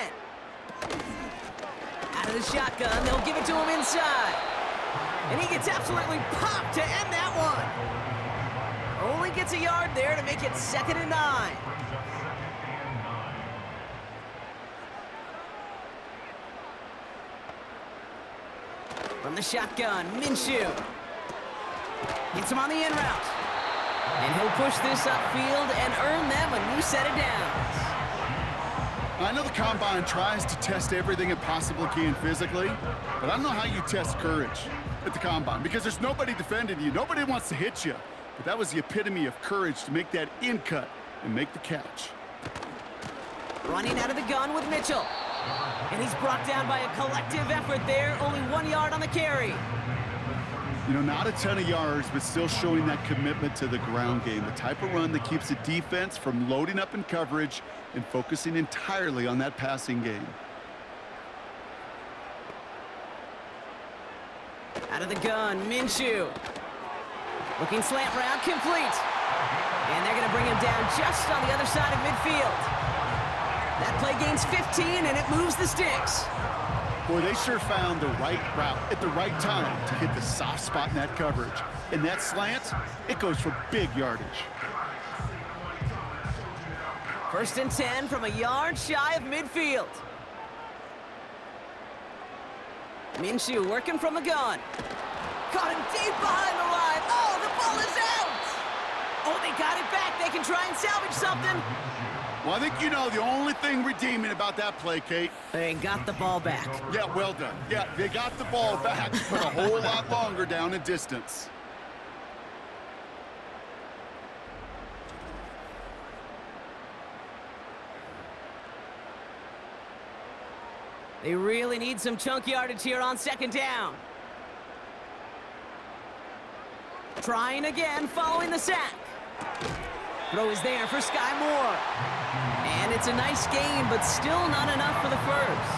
Out of the shotgun, they'll give it to him inside. And he gets absolutely popped to end that one. Only gets a yard there to make it 2nd and 9. From the shotgun, Minshew. Gets him on the in route. And he'll push this upfield and earn them a new set of downs. I know the Combine tries to test everything it possibly can physically, but I don't know how you test courage at the Combine because there's nobody defending you. Nobody wants to hit you. But that was the epitome of courage to make that in cut and make the catch. Running out of the gun with Mitchell. And he's brought down by a collective effort there. Only 1 yard on the carry. You know, not a ton of yards, but still showing that commitment to the ground game. The type of run that keeps the defense from loading up in coverage and focusing entirely on that passing game. Out of the gun, Minshew. Looking slant route, complete. And they're going to bring him down just on the other side of midfield. That play gains 15, and it moves the sticks. Boy, they sure found the right route at the right time to hit the soft spot in that coverage. And that slant, it goes for big yardage. 1st and 10 from a yard shy of midfield. Minshew working from the gun. Caught him deep behind the line. Oh, the ball is out! Oh, they got it back. They can try and salvage something. Well, I think you know the only thing redeeming about that play, Kate. They got the ball back. Yeah, well done. Yeah, they got the ball back, but a whole lot longer down in distance. They really need some chunk yardage here on 2nd down. Trying again, following the sack. Throw is there for Sky Moore. And it's a nice gain, but still not enough for the first.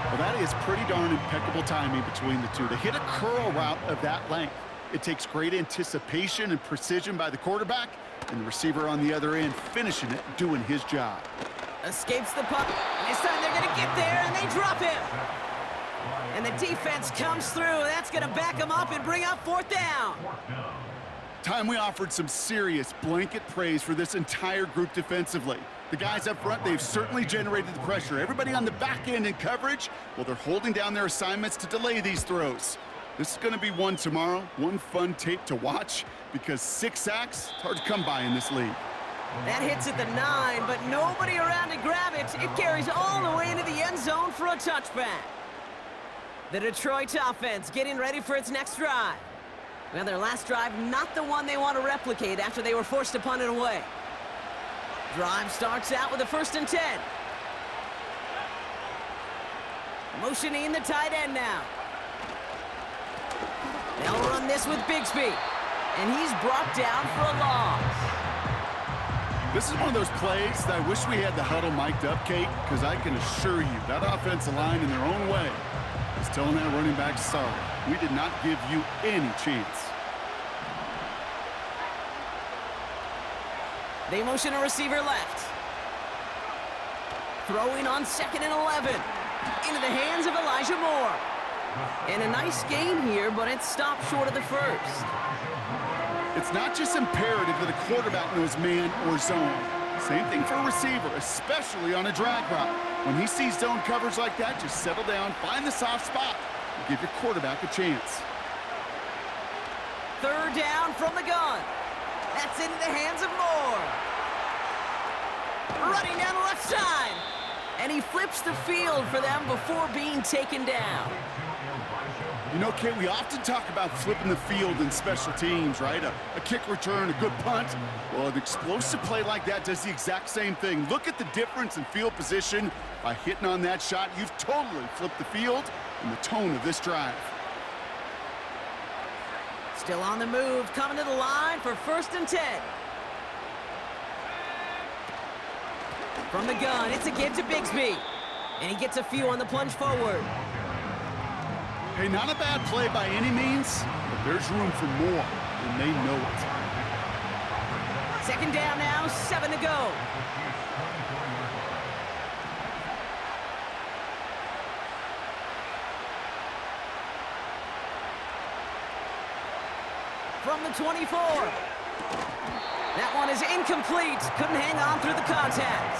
Well, that is pretty darn impeccable timing between the two. To hit a curl route of that length, it takes great anticipation and precision by the quarterback, and the receiver on the other end finishing it, doing his job. Escapes the puck. This time they're going to get there, and they drop him. And the defense comes through. That's going to back them up and bring up 4th down. Time we offered some serious blanket praise for this entire group defensively. The guys up front, they've certainly generated the pressure. Everybody on the back end in coverage, well, they're holding down their assignments to delay these throws. This is going to be one tomorrow, one fun tape to watch, because 6 sacks, it's hard to come by in this league. That hits at the 9, but nobody around to grab it. It carries all the way into the end zone for a touchback. The Detroit offense getting ready for its next drive. Well, their last drive, not the one they want to replicate after they were forced to punt it away. Drive starts out with a 1st and 10. Motioning the tight end now. They'll run this with Bigsby. And he's brought down for a loss. This is one of those plays that I wish we had the huddle mic'd up, Kate, because I can assure you that offensive line in their own way is telling that running back, sorry, we did not give you any chance. They motion a receiver left. Throwing on 2nd and 11. Into the hands of Elijah Moore. And a nice gain here, but it stopped short of the first. It's not just imperative that a quarterback knows man or zone. Same thing for a receiver, especially on a drag route. When he sees zone coverage like that, just settle down, find the soft spot, and give your quarterback a chance. 3rd down from the gun. That's into the hands of Moore. Running down the left side. And he flips the field for them before being taken down. You know, Kate, we often talk about flipping the field in special teams, right? A kick return, a good punt. Well, an explosive play like that does the exact same thing. Look at the difference in field position. By hitting on that shot, you've totally flipped the field and the tone of this drive. Still on the move, coming to the line for 1st and 10. From the gun, it's a give to Bigsby. And he gets a few on the plunge forward. Hey, not a bad play by any means, but there's room for more, and they know it. Second down now, 7 to go. From the 24. That one is incomplete. Couldn't hang on through the contact.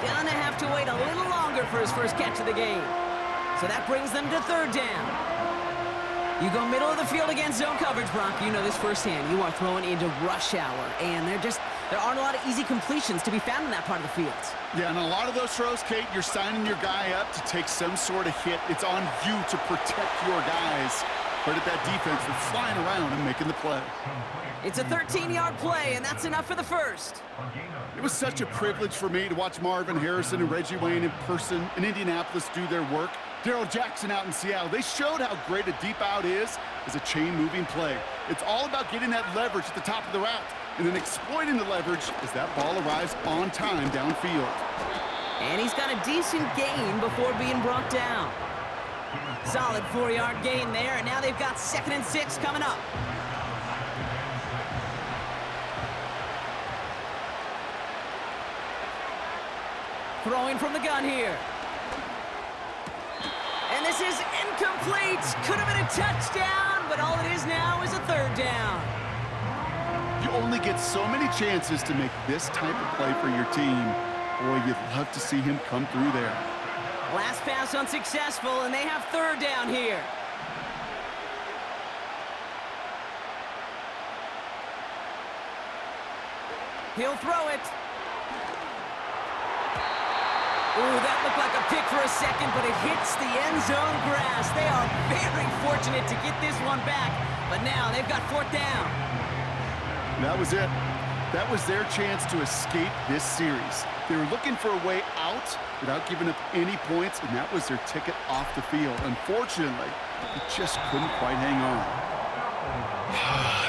Gonna have to wait a little longer for his first catch of the game. So that brings them to third down. You go middle of the field against zone coverage, Brock. You know this firsthand. You are throwing into rush hour, and there aren't a lot of easy completions to be found in that part of the field. Yeah, and a lot of those throws, Kate, you're signing your guy up to take some sort of hit. It's on you to protect your guys. Credit that defense for flying around and making the play. It's a 13-yard play, and that's enough for the first. It was such a privilege for me to watch Marvin Harrison and Reggie Wayne in person in Indianapolis do their work. Darrell Jackson out in Seattle. They showed how great a deep out is as a chain-moving play. It's all about getting that leverage at the top of the route and then exploiting the leverage as that ball arrives on time downfield. And he's got a decent gain before being brought down. Solid 4-yard gain there, and now they've got 2nd and 6 coming up. Throwing from the gun here. And this is incomplete. Could have been a touchdown, but all it is now is a third down. You only get so many chances to make this type of play for your team. Boy, you'd love to see him come through there. Last pass unsuccessful, and they have third down here. He'll throw it. Ooh, that looked like a pick for a second, but it hits the end zone grass. They are very fortunate to get this one back, but now they've got 4th down. That was it. That was their chance to escape this series. They were looking for a way out without giving up any points, and that was their ticket off the field. Unfortunately, they just couldn't quite hang on.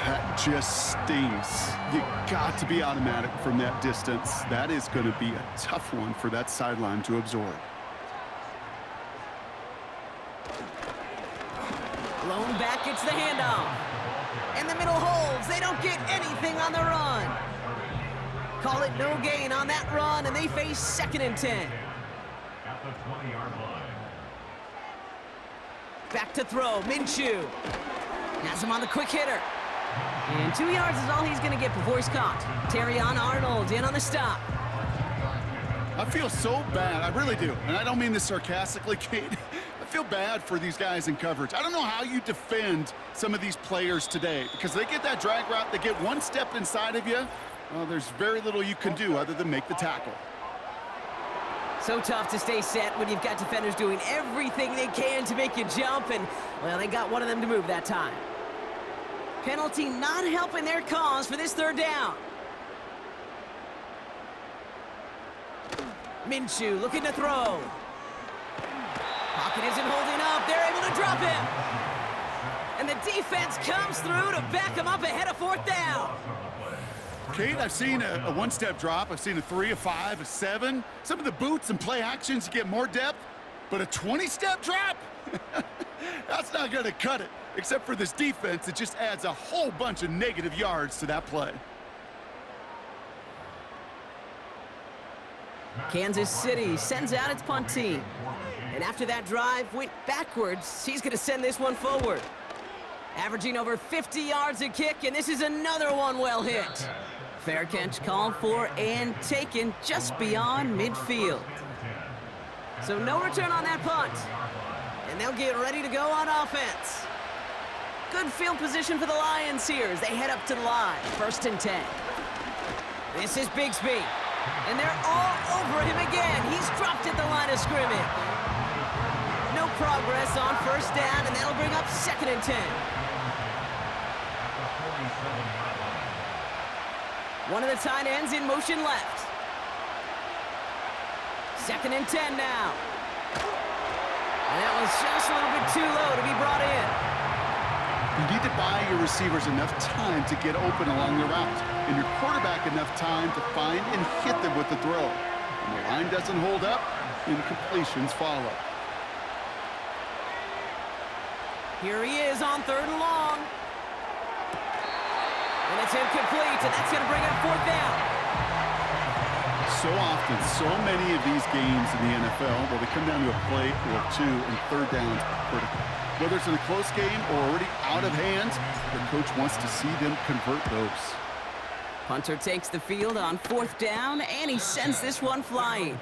That just stings. You got to be automatic from that distance. That is going to be a tough one for that sideline to absorb. Blown back, it's the handoff. And the middle holds. They don't get anything on the run. Call it no gain on that run, and they face 2nd and 10. At the 20-yard line. Back to throw, Minshew. Has him on the quick hitter. And 2 yards is all he's going to get before he's caught. Terrion Arnold in on the stop. I feel so bad. I really do. And I don't mean this sarcastically, Kate. I feel bad for these guys in coverage. I don't know how you defend some of these players today because they get that drag route, they get one step inside of you. Well, there's very little you can do other than make the tackle. So tough to stay set when you've got defenders doing everything they can to make you jump, and, well, they got one of them to move that time. Penalty not helping their cause for this third down. Minshew looking to throw. Pocket isn't holding up. They're able to drop him. And the defense comes through to back him up ahead of 4th down. Kate, I've seen a one-step drop. I've seen a 3, a 5, a 7. Some of the boots and play actions get more depth, but a 20-step drop? That's not going to cut it, except for this defense. It just adds a whole bunch of negative yards to that play. Kansas City sends out its punt team. And after that drive went backwards, he's going to send this one forward. Averaging over 50 yards a kick, and this is another one well hit. Fair catch called for and taken just beyond midfield. So no return on that punt. And they'll get ready to go on offense. Good field position for the Lions here as they head up to the line. 1st and 10. This is Bigsby. And they're all over him again. He's dropped at the line of scrimmage. No progress on 1st down, and that'll bring up 2nd and 10. One of the tight ends in motion left. 2nd and 10 now. And that was just a little bit too low to be brought in. You need to buy your receivers enough time to get open along the route, and your quarterback enough time to find and hit them with the throw. When the line doesn't hold up, incompletions follow. Here he is on 3rd and long. And it's incomplete, and that's going to bring up fourth down. So often, so many of these games in the NFL, well, they come down to a play or two, and third downs are critical. Whether it's in a close game or already out of hand, the coach wants to see them convert those. Punter takes the field on fourth down, and he sends this one flying.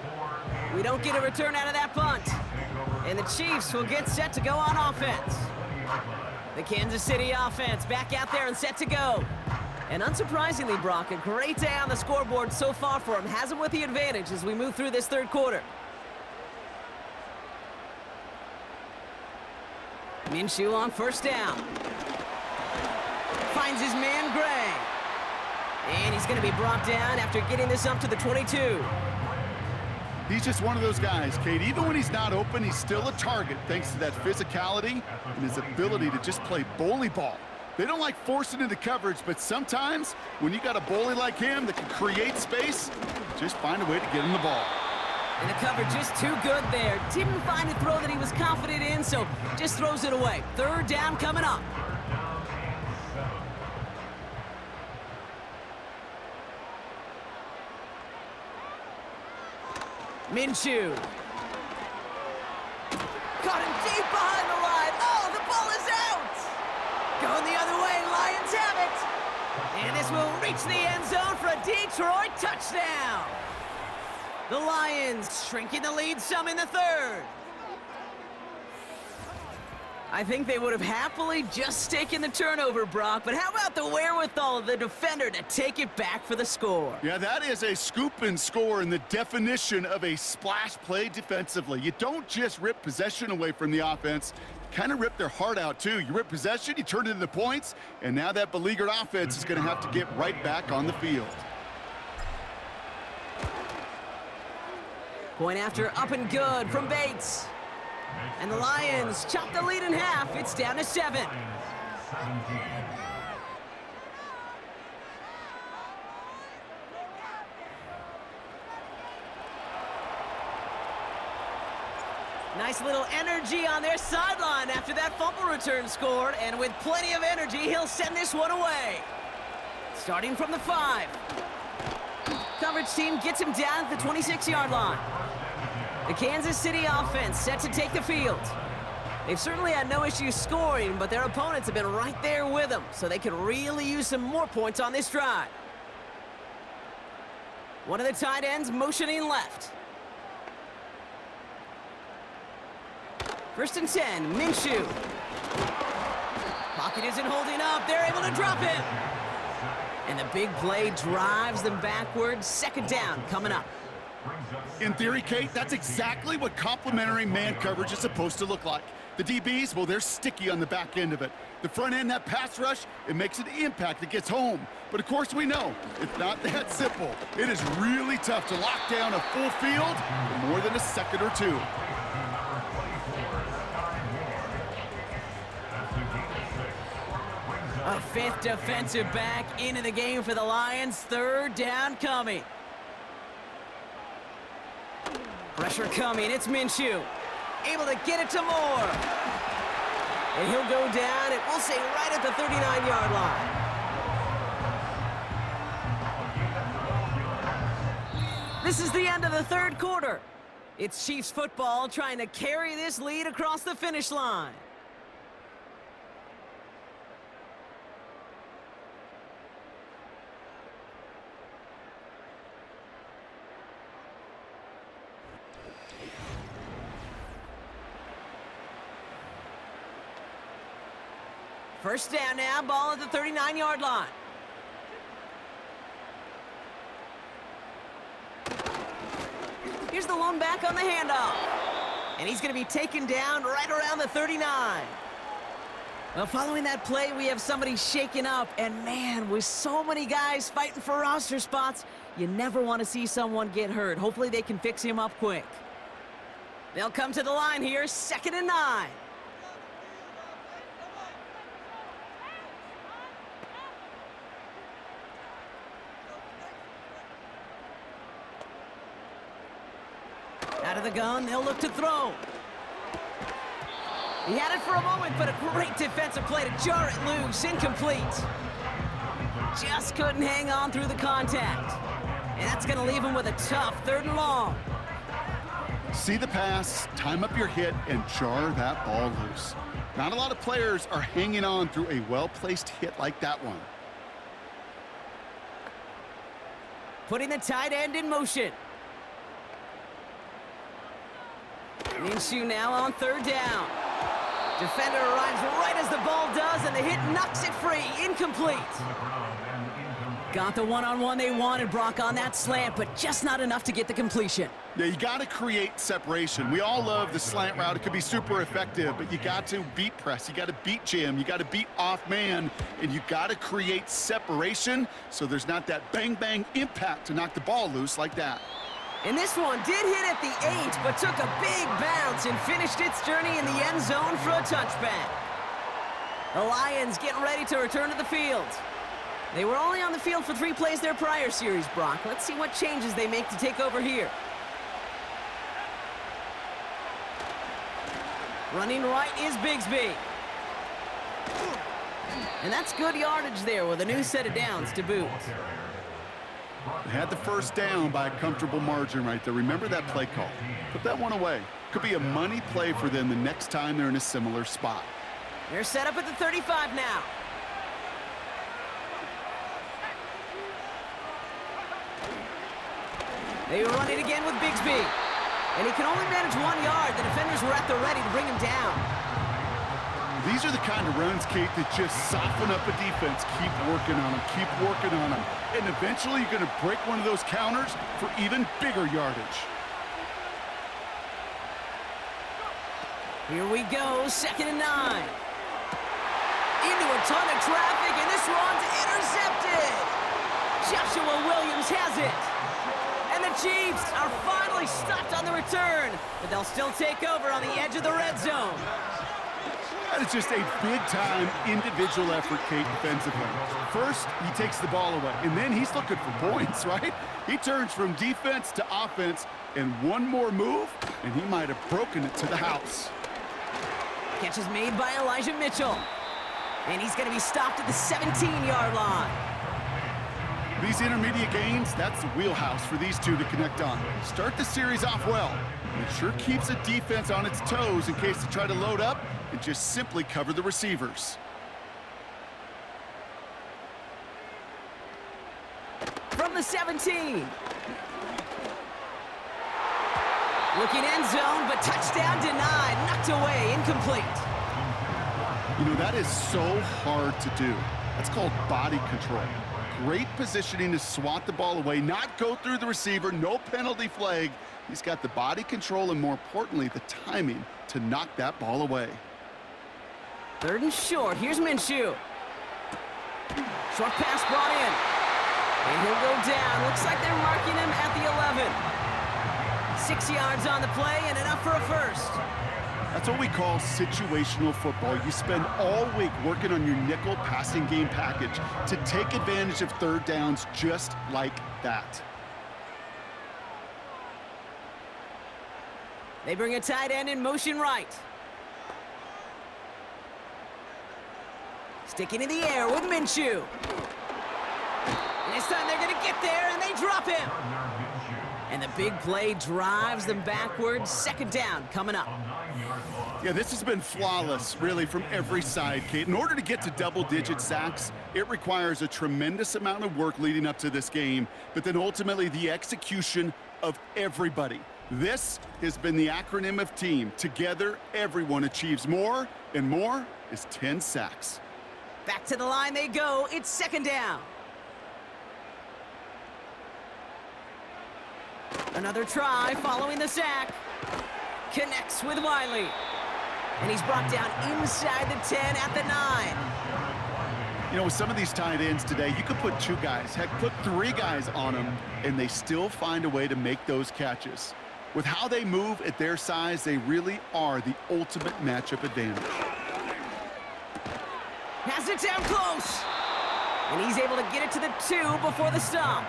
We don't get a return out of that punt. And the Chiefs will get set to go on offense. The Kansas City offense back out there and set to go. And unsurprisingly, Brock, a great day on the scoreboard so far for him. Has him with the advantage as we move through this third quarter. Minshew on first down. Finds his man, Gray. And he's going to be brought down after getting this up to the 22. He's just one of those guys, Kate. Even when he's not open, he's still a target thanks to that physicality and his ability to just play bully ball. They don't like forcing into coverage, but sometimes when you got a bully like him that can create space, just find a way to get him the ball. And the cover just too good there. Didn't find a throw that he was confident in, so just throws it away. Third down coming up. Minshew. Caught him deep behind the line. Oh, the ball is out. Going the other way, Lions have it. And this will reach the end zone for a Detroit touchdown. The Lions shrinking the lead some in the third. I think they would have happily just taken the turnover, Brock, but how about the wherewithal of the defender to take it back for the score? Yeah, that is a scoop and score in the definition of a splash play defensively. You don't just rip possession away from the offense, kind of rip their heart out too. You rip possession, you turn it into points, and now that beleaguered offense is going to have to get right back on the field. Point after up and good from Bates. And the Lions chop the lead in half. It's down to 7. Nice little energy on their sideline after that fumble return scored. And with plenty of energy, he'll send this one away. Starting from the 5. Coverage team gets him down at the 26-yard line. The Kansas City offense set to take the field. They've certainly had no issues scoring, but their opponents have been right there with them, so they could really use some more points on this drive. One of the tight ends motioning left. First and 10, Minshew. Pocket isn't holding up. They're able to drop him. And the big play drives them backwards. Second down coming up. In theory, Kate, that's exactly what complementary man coverage is supposed to look like. The DBs, well, they're sticky on the back end of it. The front end, that pass rush, it makes an impact. It gets home. But of course we know, it's not that simple. It is really tough to lock down a full field for more than a second or two. A fifth defensive back into the game for the Lions. Third down coming. Pressure coming. It's Minshew. Able to get it to Moore. And he'll go down, and we'll say right at the 39-yard line. This is the end of the third quarter. It's Chiefs football trying to carry this lead across the finish line. First down now, ball at the 39-yard line. Here's the lone back on the handoff. And he's going to be taken down right around the 39. Well, following that play, we have somebody shaken up. And man, with so many guys fighting for roster spots, you never want to see someone get hurt. Hopefully they can fix him up quick. They'll come to the line here, 2nd and 9. Out of the gun, they'll look to throw. He had it for a moment, but a great defensive play to jar it loose. Incomplete. just couldn't hang on through the contact. And that's going to leave him with a tough 3rd and long. See the pass, time up your hit, and jar that ball loose. Not a lot of players are hanging on through a well-placed hit like that one. Putting the tight end in motion. Minshew now on 3rd down. Defender arrives right as the ball does, and the hit knocks it free. Incomplete. Got the one-on-one they wanted, Brock, on that slant, but just not enough to get the completion. Yeah, you got to create separation. We all love the slant route. It could be super effective, but you got to beat press. You got to beat jam. You got to beat off man, and you got to create separation so there's not that bang-bang impact to knock the ball loose like that. And this one did hit at the 8, but took a big bounce and finished its journey in the end zone for a touchback. The Lions getting ready to return to the field. They were only on the field for 3 plays their prior series, Brock. Let's see what changes they make to take over here. Running right is Bigsby. And that's good yardage there with a new set of downs to boot. They had the 1st down by a comfortable margin right there. Remember that play call. Put that one away. Could be a money play for them the next time they're in a similar spot. They're set up at the 35 now. They run it again with Bigsby. And he can only manage 1 yard. The defenders were at the ready to bring him down. These are the kind of runs, Kate, that just soften up a defense. Keep working on them, keep working on them. And eventually you're going to break one of those counters for even bigger yardage. Here we go, 2nd and 9. Into a ton of traffic, and this one's intercepted. Joshua Williams has it. And the Chiefs are finally stopped on the return, but they'll still take over on the edge of the red zone. That is just a big-time individual effort, Kate, defensively. First, he takes the ball away, and then he's looking for points, right? He turns from defense to offense, and one more move, and he might have broken it to the house. Catch is made by Elijah Mitchell. And he's going to be stopped at the 17-yard line. These intermediate gains, that's the wheelhouse for these two to connect on. Start the series off well. It sure keeps the defense on its toes in case they try to load up and just simply cover the receivers. From the 17. Looking end zone, but touchdown denied. Knocked away, incomplete. You know, that is so hard to do. That's called body control. Great positioning to swat the ball away, not go through the receiver, no penalty flag. He's got the body control and, more importantly, the timing to knock that ball away. 3rd and short. Here's Minshew. Short pass brought in. And he'll go down. Looks like they're marking him at the 11. 6 yards on the play and enough for a 1st. That's what we call situational football. You spend all week working on your nickel passing game package to take advantage of 3rd downs just like that. They bring a tight end in motion right. Sticking in the air with Minshew. And this time they're going to get there, and they drop him. And the big play drives them backwards. 2nd down coming up. Yeah, this has been flawless, really, from every side, Kate. In order to get to double-digit sacks, it requires a tremendous amount of work leading up to this game, but then ultimately the execution of everybody. This has been the acronym of team. Together, everyone achieves more, and more is 10 sacks. Back to the line they go. It's 2nd down. Another try following the sack. Connects with Wiley. And he's brought down inside the 10 at the 9. You know, with some of these tight ends today, you could put 2 guys, heck, put 3 guys on them, and they still find a way to make those catches. With how they move at their size, they really are the ultimate matchup advantage. Has it down close. And he's able to get it to the 2 before the stop.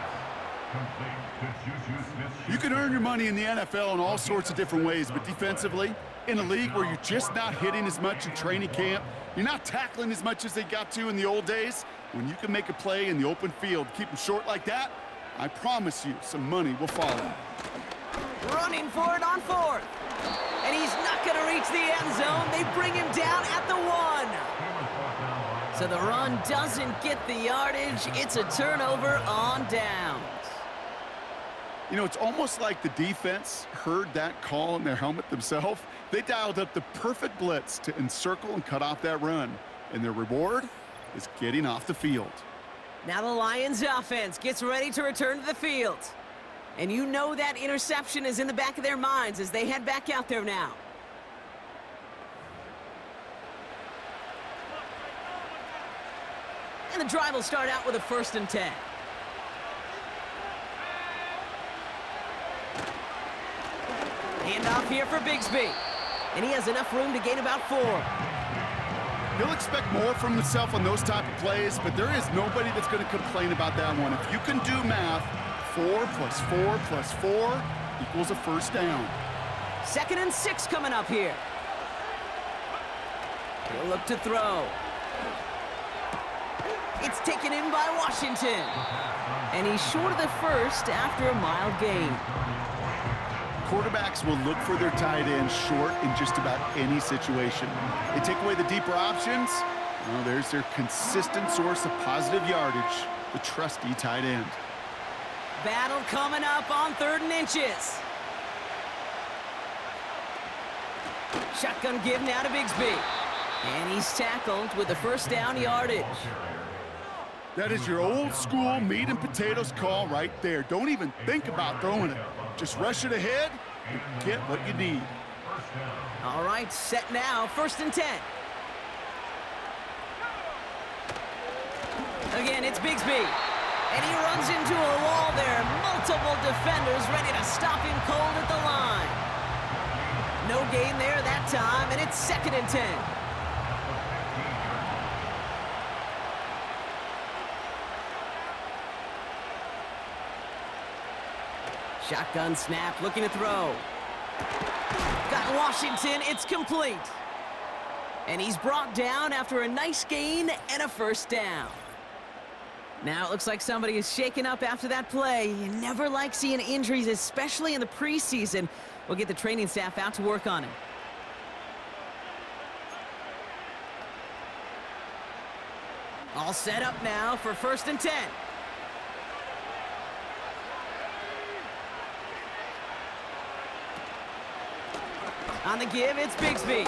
You can earn your money in the NFL in all sorts of different ways, but defensively, in a league where you're just not hitting as much in training camp, you're not tackling as much as they got to in the old days, When you can make a play in the open field, keep them short like that, I promise you some money will follow. Running for it on fourth. And he's not going to reach the end zone. They bring him down at the 1. So the run doesn't get the yardage. It's a turnover on downs. You know, it's almost like the defense heard that call in their helmet themselves. They dialed up the perfect blitz to encircle and cut off that run. And their reward is getting off the field. Now the Lions offense gets ready to return to the field. And you know that interception is in the back of their minds as they head back out there now. And the drive will start out with a 1st and 10. Handoff here for Bigsby. And he has enough room to gain about 4. He'll expect more from himself on those type of plays, but there is nobody that's going to complain about that one. If you can do math, 4 plus 4 plus 4 equals a 1st down. 2nd and 6 coming up here. He'll look to throw. It's taken in by Washington. And he's short of the 1st after a mild gain. Quarterbacks will look for their tight end short in just about any situation. They take away the deeper options. Well, there's their consistent source of positive yardage, the trusty tight end. Battle coming up on 3rd and inches. Shotgun give now to Bigsby. And he's tackled with the 1st down yardage. That is your old school meat and potatoes call right there. Don't even think about throwing it. Just rush it ahead and get what you need. All right, set now, 1st and 10. Again, it's Bigsby. And he runs into a wall there. Multiple defenders ready to stop him cold at the line. No gain there that time, and it's 2nd and 10. Shotgun snap, looking to throw. Got Washington, it's complete. And he's brought down after a nice gain and a 1st down. Now it looks like somebody is shaken up after that play. You never like seeing injuries, especially in the preseason. We'll get the training staff out to work on him. All set up now for 1st and 10. On the give, it's Bigsby.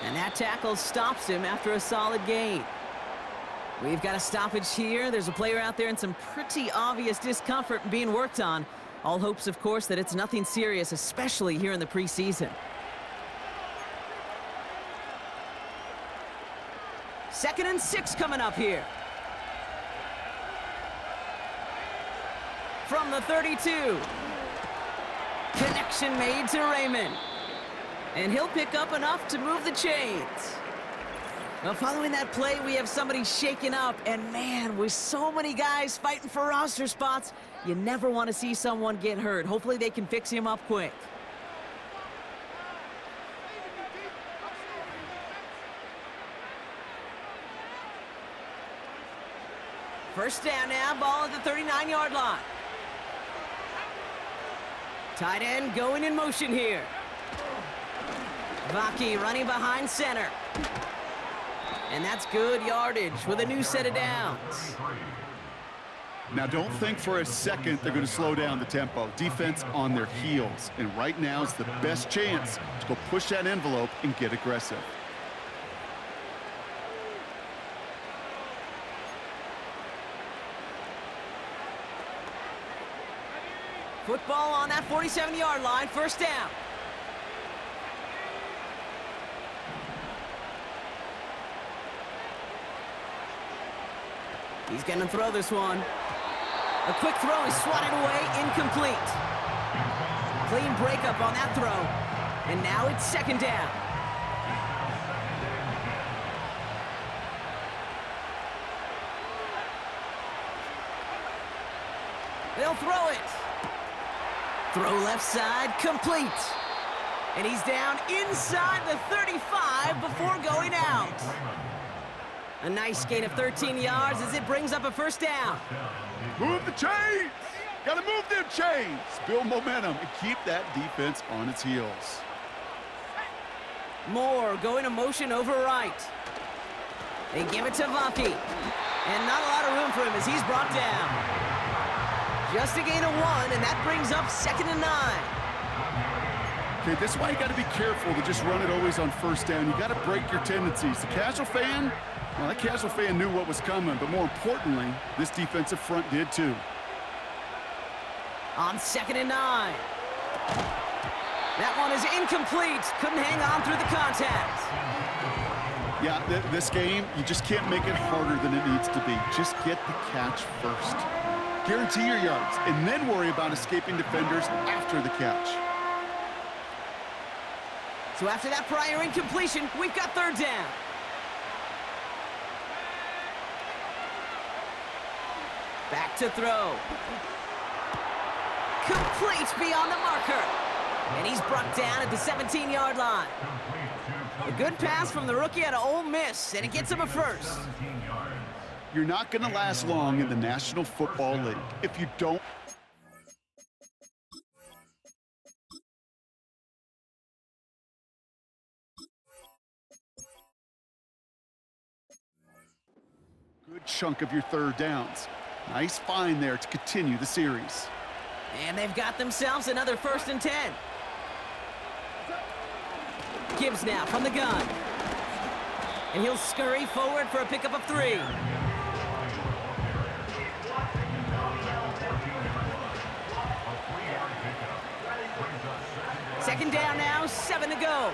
And that tackle stops him after a solid gain. We've got a stoppage here. There's a player out there in some pretty obvious discomfort being worked on. All hopes, of course, that it's nothing serious, especially here in the preseason. 2nd and 6 coming up here. From the 32. Connection made to Raymond. And he'll pick up enough to move the chains. Now, following that play, we have somebody shaken up. And, man, with so many guys fighting for roster spots, you never want to see someone get hurt. Hopefully they can fix him up quick. First down now, ball at the 39-yard line. Tight end going in motion here. Vaki running behind center. And that's good yardage with a new set of downs. Now, don't think for a second they're going to slow down the tempo. Defense on their heels. And right now is the best chance to go push that envelope and get aggressive. Football on that 47-yard line, 1st down. He's going to throw this one. A quick throw is swatted away, incomplete. Clean breakup on that throw. And now it's 2nd down. They'll throw it. Throw left side, complete. And he's down inside the 35 before going out. A nice gain of 13 yards as it brings up a first down. Move the chains! Gotta move them chains! Build momentum and keep that defense on its heels. Moore going to motion over right. They give it to Vaki. And not a lot of room for him as he's brought down. Just a gain of 1, and that brings up 2nd and 9. Okay, this is why you got to be careful to just run it always on first down. You got to break your tendencies. The casual fan, well, that casual fan knew what was coming, but more importantly, this defensive front did too. On 2nd and 9. That one is incomplete. Couldn't hang on through the contact. Yeah, this game, you just can't make it harder than it needs to be. Just get the catch first. Guarantee your yards, and then worry about escaping defenders after the catch. So after that prior incompletion, we've got 3rd down. Back to throw. Complete beyond the marker. And he's brought down at the 17-yard line. A good pass from the rookie out of Ole Miss, and it gets him a first. You're not going to last long in the National Football League if you don't. Good chunk of your 3rd downs. Nice find there to continue the series. And they've got themselves another 1st and 10. Gibbs now from the gun. And he'll scurry forward for a pickup of 3. Second down now, 7 to go.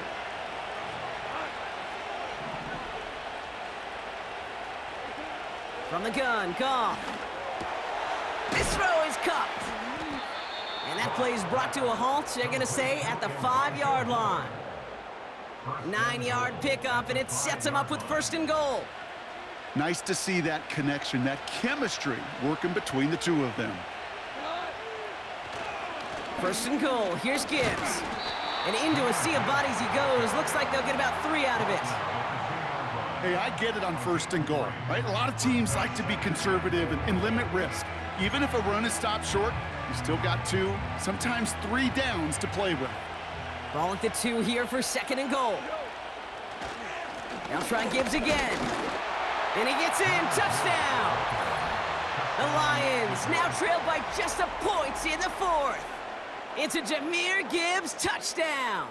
From the gun, Goff. This throw is cupped. And that play is brought to a halt, they're going to say, at the 5-yard line. 9-yard pickup, and it sets him up with 1st and goal. Nice to see that connection, that chemistry working between the two of them. 1st and goal. Here's Gibbs. And into a sea of bodies he goes. Looks like they'll get about 3 out of it. Hey, I get it on 1st and goal, right? A lot of teams like to be conservative and limit risk. Even if a run is stopped short, you still got 2, sometimes 3 downs to play with. Ball at the 2 here for 2nd and goal. Now try Gibbs again. And he gets in. Touchdown! The Lions now trailed by just a point in the 4th. It's a Jahmyr Gibbs touchdown.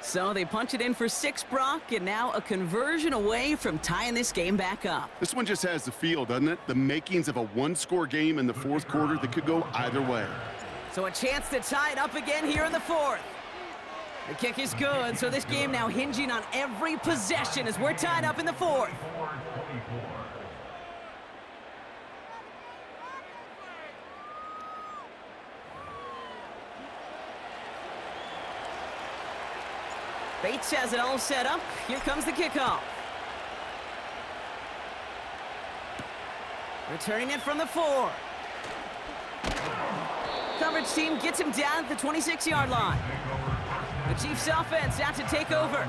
So they punch it in for 6, Brock, and now a conversion away from tying this game back up. This one just has the feel, doesn't it? The makings of a 1-score game in the 4th quarter that could go either way. So a chance to tie it up again here in the 4th. The kick is good, so this game now hinging on every possession as we're tied up in the 4th. Bates has it all set up. Here comes the kickoff. Returning it from the 4. Coverage team gets him down at the 26-yard line. The Chiefs offense out to take over.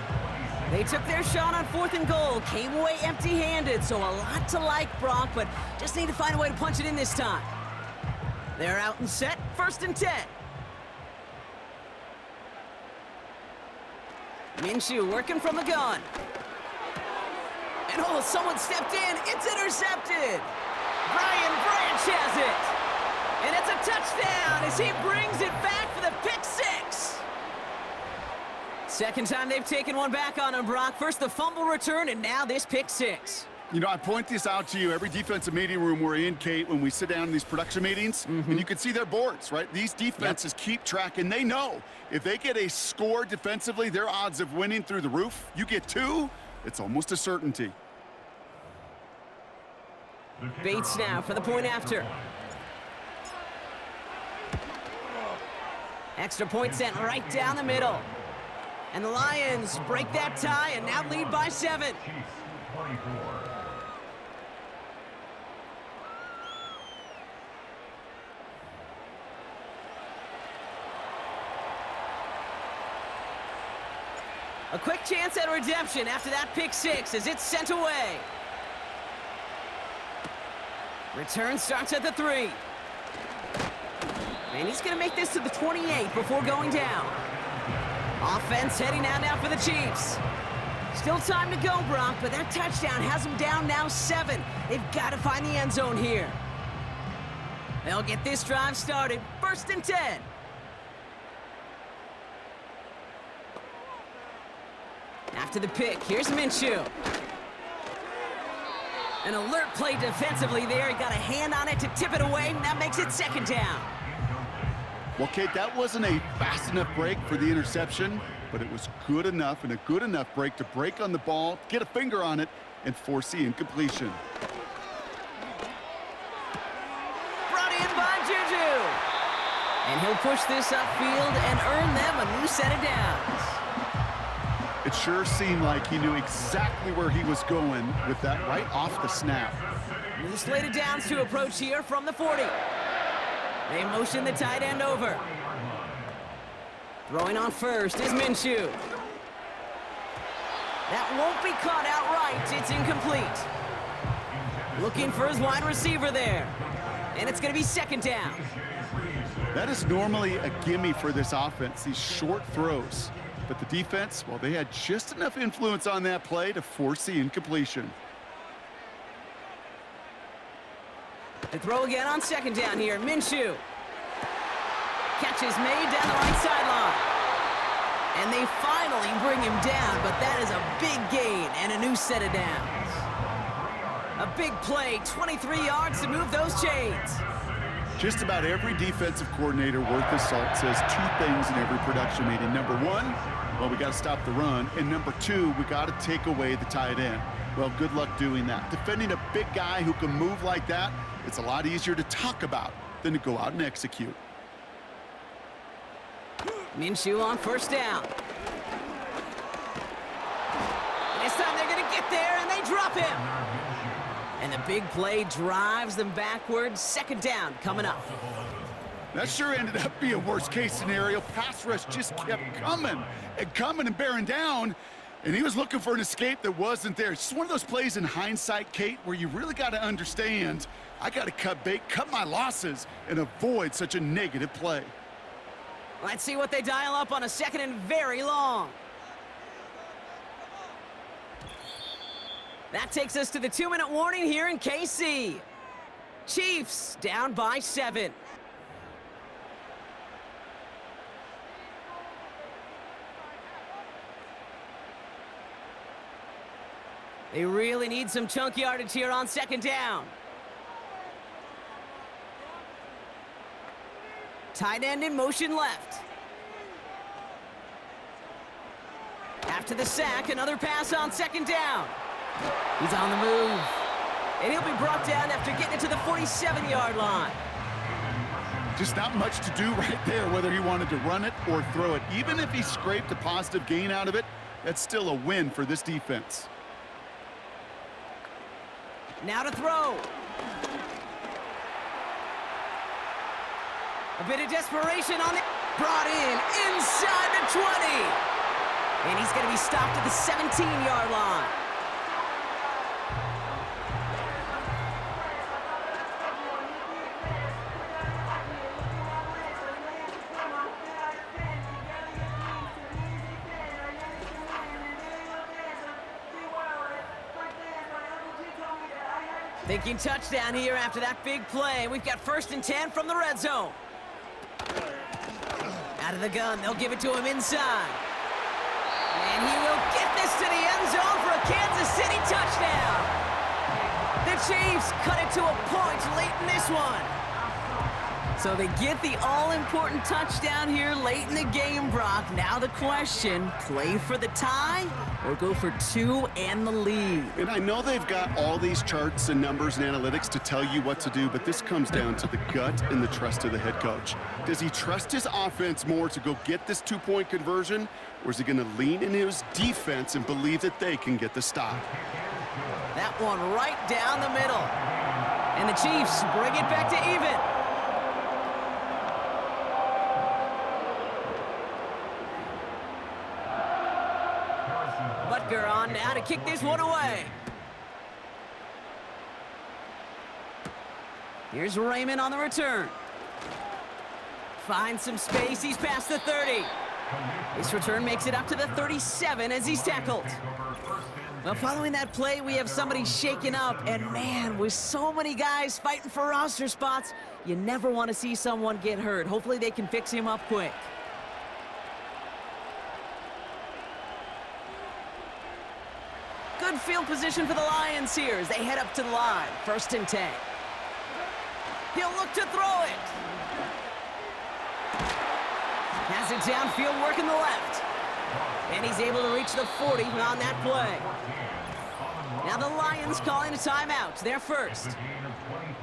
They took their shot on 4th and goal, came away empty-handed, so a lot to like, Brock, but just need to find a way to punch it in this time. They're out and set, 1st and 10. Minshew working from the gun. And oh, someone stepped in. It's intercepted. Brian Branch has it. And it's a touchdown as he brings it back for the pick 6. Second time they've taken one back on him, Brock. First the fumble return, and now this pick 6. You know, I point this out to you every defensive meeting room we're in, Kate, when we sit down in these production meetings, and you can see their boards, right? These defenses keep track, and they know if they get a score defensively, their odds of winning through the roof. You get 2, it's almost a certainty. Bates now for the point after. Extra point sent right down the middle. And the Lions break that tie and now lead by 7. A quick chance at redemption after that pick 6 as it's sent away. Return starts at the 3. And he's going to make this to the 28 before going down. Offense heading out now for the Chiefs. Still time to go, Brock, but that touchdown has them down now 7. They've got to find the end zone here. They'll get this drive started. 1st and 10. After the pick, here's Minshew. An alert play defensively there. He got a hand on it to tip it away, and that makes it 2nd down. Well, Kate, that wasn't a fast enough break for the interception, but it was good enough and a good enough break to break on the ball, get a finger on it, and force the incompletion. Brought in by Juju. And he'll push this upfield and earn them a new set of downs. It sure seemed like he knew exactly where he was going with that right off the snap. New slate of downs to approach here from the 40. They motion the tight end over. Throwing on first is Minshew. That won't be caught outright. It's incomplete. Looking for his wide receiver there. And it's going to be 2nd down. That is normally a gimme for this offense, these short throws. But the defense, well, they had just enough influence on that play to force the incompletion. The throw again on 2nd down here. Minshew. Catch is made down the right sideline. And they finally bring him down, but that is a big gain and a new set of downs. A big play, 23 yards to move those chains. Just about every defensive coordinator worth his salt says 2 things in every production meeting. Number 1, well, we got to stop the run. And number 2, we got to take away the tight end. Well, good luck doing that. Defending a big guy who can move like that, it's a lot easier to talk about than to go out and execute. Minshew on 1st down. This time they're going to get there, and they drop him. And the big play drives them backwards. 2nd down coming up. That sure ended up being a worst-case scenario. Pass rush just kept coming and bearing down, and he was looking for an escape that wasn't there. It's just one of those plays in hindsight, Kate, where you really got to understand, I got to cut bait, cut my losses, and avoid such a negative play. Let's see what they dial up on a 2nd and very long. That takes us to the 2-minute warning here in KC. Chiefs down by 7. They really need some chunk yardage here on 2nd down. Tight end in motion left. After the sack, another pass on 2nd down. He's on the move. And he'll be brought down after getting it to the 47-yard line. Just not much to do right there, whether he wanted to run it or throw it. Even if he scraped a positive gain out of it, that's still a win for this defense. Now to throw. A bit of desperation on it. Brought in inside the 20. And he's going to be stopped at the 17-yard line. Thinking touchdown here after that big play. We've got 1st and 10 from the red zone. Out of the gun, they'll give it to him inside. And he will get this to the end zone for a Kansas City touchdown. The Chiefs cut it to a point late in this one. So they get the all-important touchdown here late in the game, Brock. Now the question, play for the tie or go for 2 and the lead? And I know they've got all these charts and numbers and analytics to tell you what to do, but this comes down to the gut and the trust of the head coach. Does he trust his offense more to go get this 2-point conversion, or is he going to lean into his defense and believe that they can get the stop? That one right down the middle. And the Chiefs bring it back to even. Butker on now to kick this one away. Here's Raymond on the return. Finds some space, he's past the 30. This return makes it up to the 37 as he's tackled. Well, following that play, we have somebody shaken up, and man, with so many guys fighting for roster spots, you never want to see someone get hurt. Hopefully they can fix him up quick. Good field position for the Lions here as they head up to the line. 1st and 10. He'll look to throw it. Has it downfield, working the left. And he's able to reach the 40 on that play. Now the Lions calling a timeout, their first.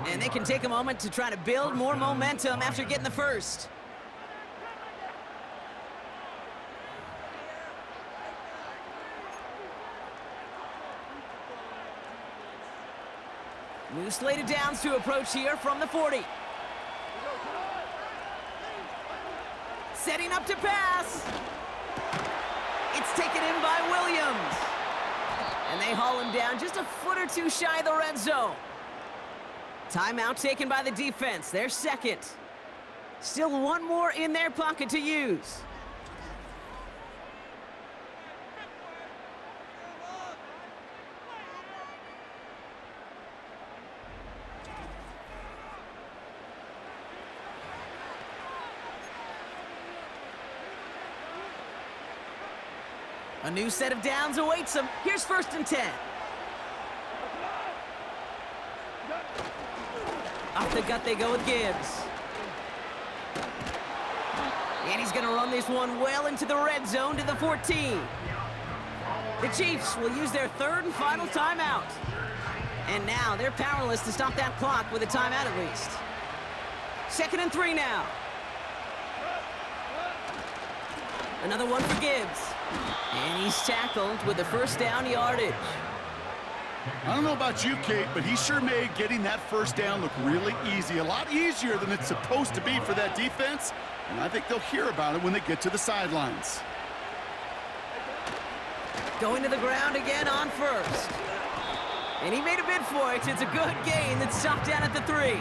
And they can take a moment to try to build more momentum after getting the first. New slated downs to approach here from the 40. Setting up to pass. It's taken in by Williams. And they haul him down just a foot or two shy of the red zone. Timeout taken by the defense, their second. Still one more in their pocket to use. A new set of downs awaits them. Here's 1st and 10. Off the gut they go with Gibbs. And he's going to run this one well into the red zone to the 14. The Chiefs will use their 3rd and final timeout. And now they're powerless to stop that clock with a timeout at least. 2nd and 3 now. Another one for Gibbs. And he's tackled with the 1st down yardage. I don't know about you, Kate, but he sure made getting that 1st down look really easy. A lot easier than it's supposed to be for that defense. And I think they'll hear about it when they get to the sidelines. Going to the ground again on 1st. And he made a bid for it. It's a good gain that's stopped down at the 3.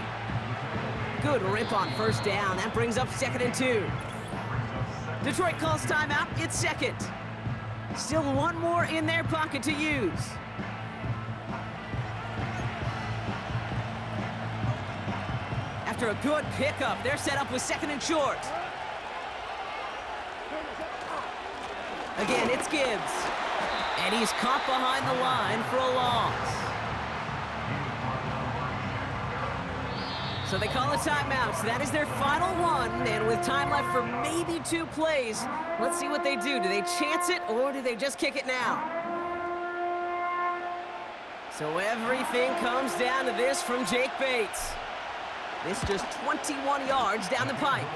Good rip on 1st down. That brings up 2nd and 2. Detroit calls timeout. It's 2nd. Still one more in their pocket to use. After a good pickup, they're set up with 2nd and short. Again, it's Gibbs. And he's caught behind the line for a loss. So they call a timeout. So that is their final one. And with time left for maybe 2 plays, let's see what they do. Do they chance it or do they just kick it now? So everything comes down to this from Jake Bates. This just 21 yards down the pipe.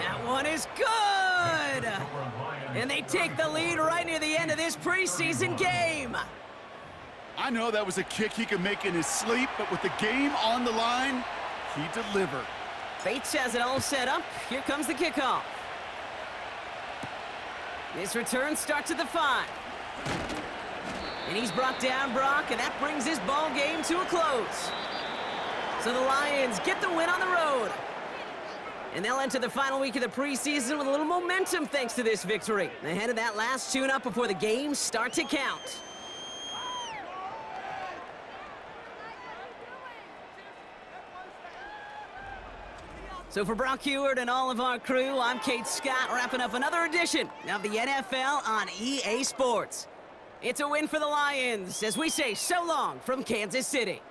That one is good! And they take the lead right near the end of this preseason game. I know that was a kick he could make in his sleep, but with the game on the line, he delivered. Bates has it all set up. Here comes the kickoff. This return starts at the 5. And he's brought down, Brock, and that brings this ball game to a close. So the Lions get the win on the road. And they'll enter the final week of the preseason with a little momentum thanks to this victory. Ahead of that last tune-up before the games start to count. So for Brock Heward and all of our crew, I'm Kate Scott, wrapping up another edition of the NFL on EA Sports. It's a win for the Lions as we say so long from Kansas City.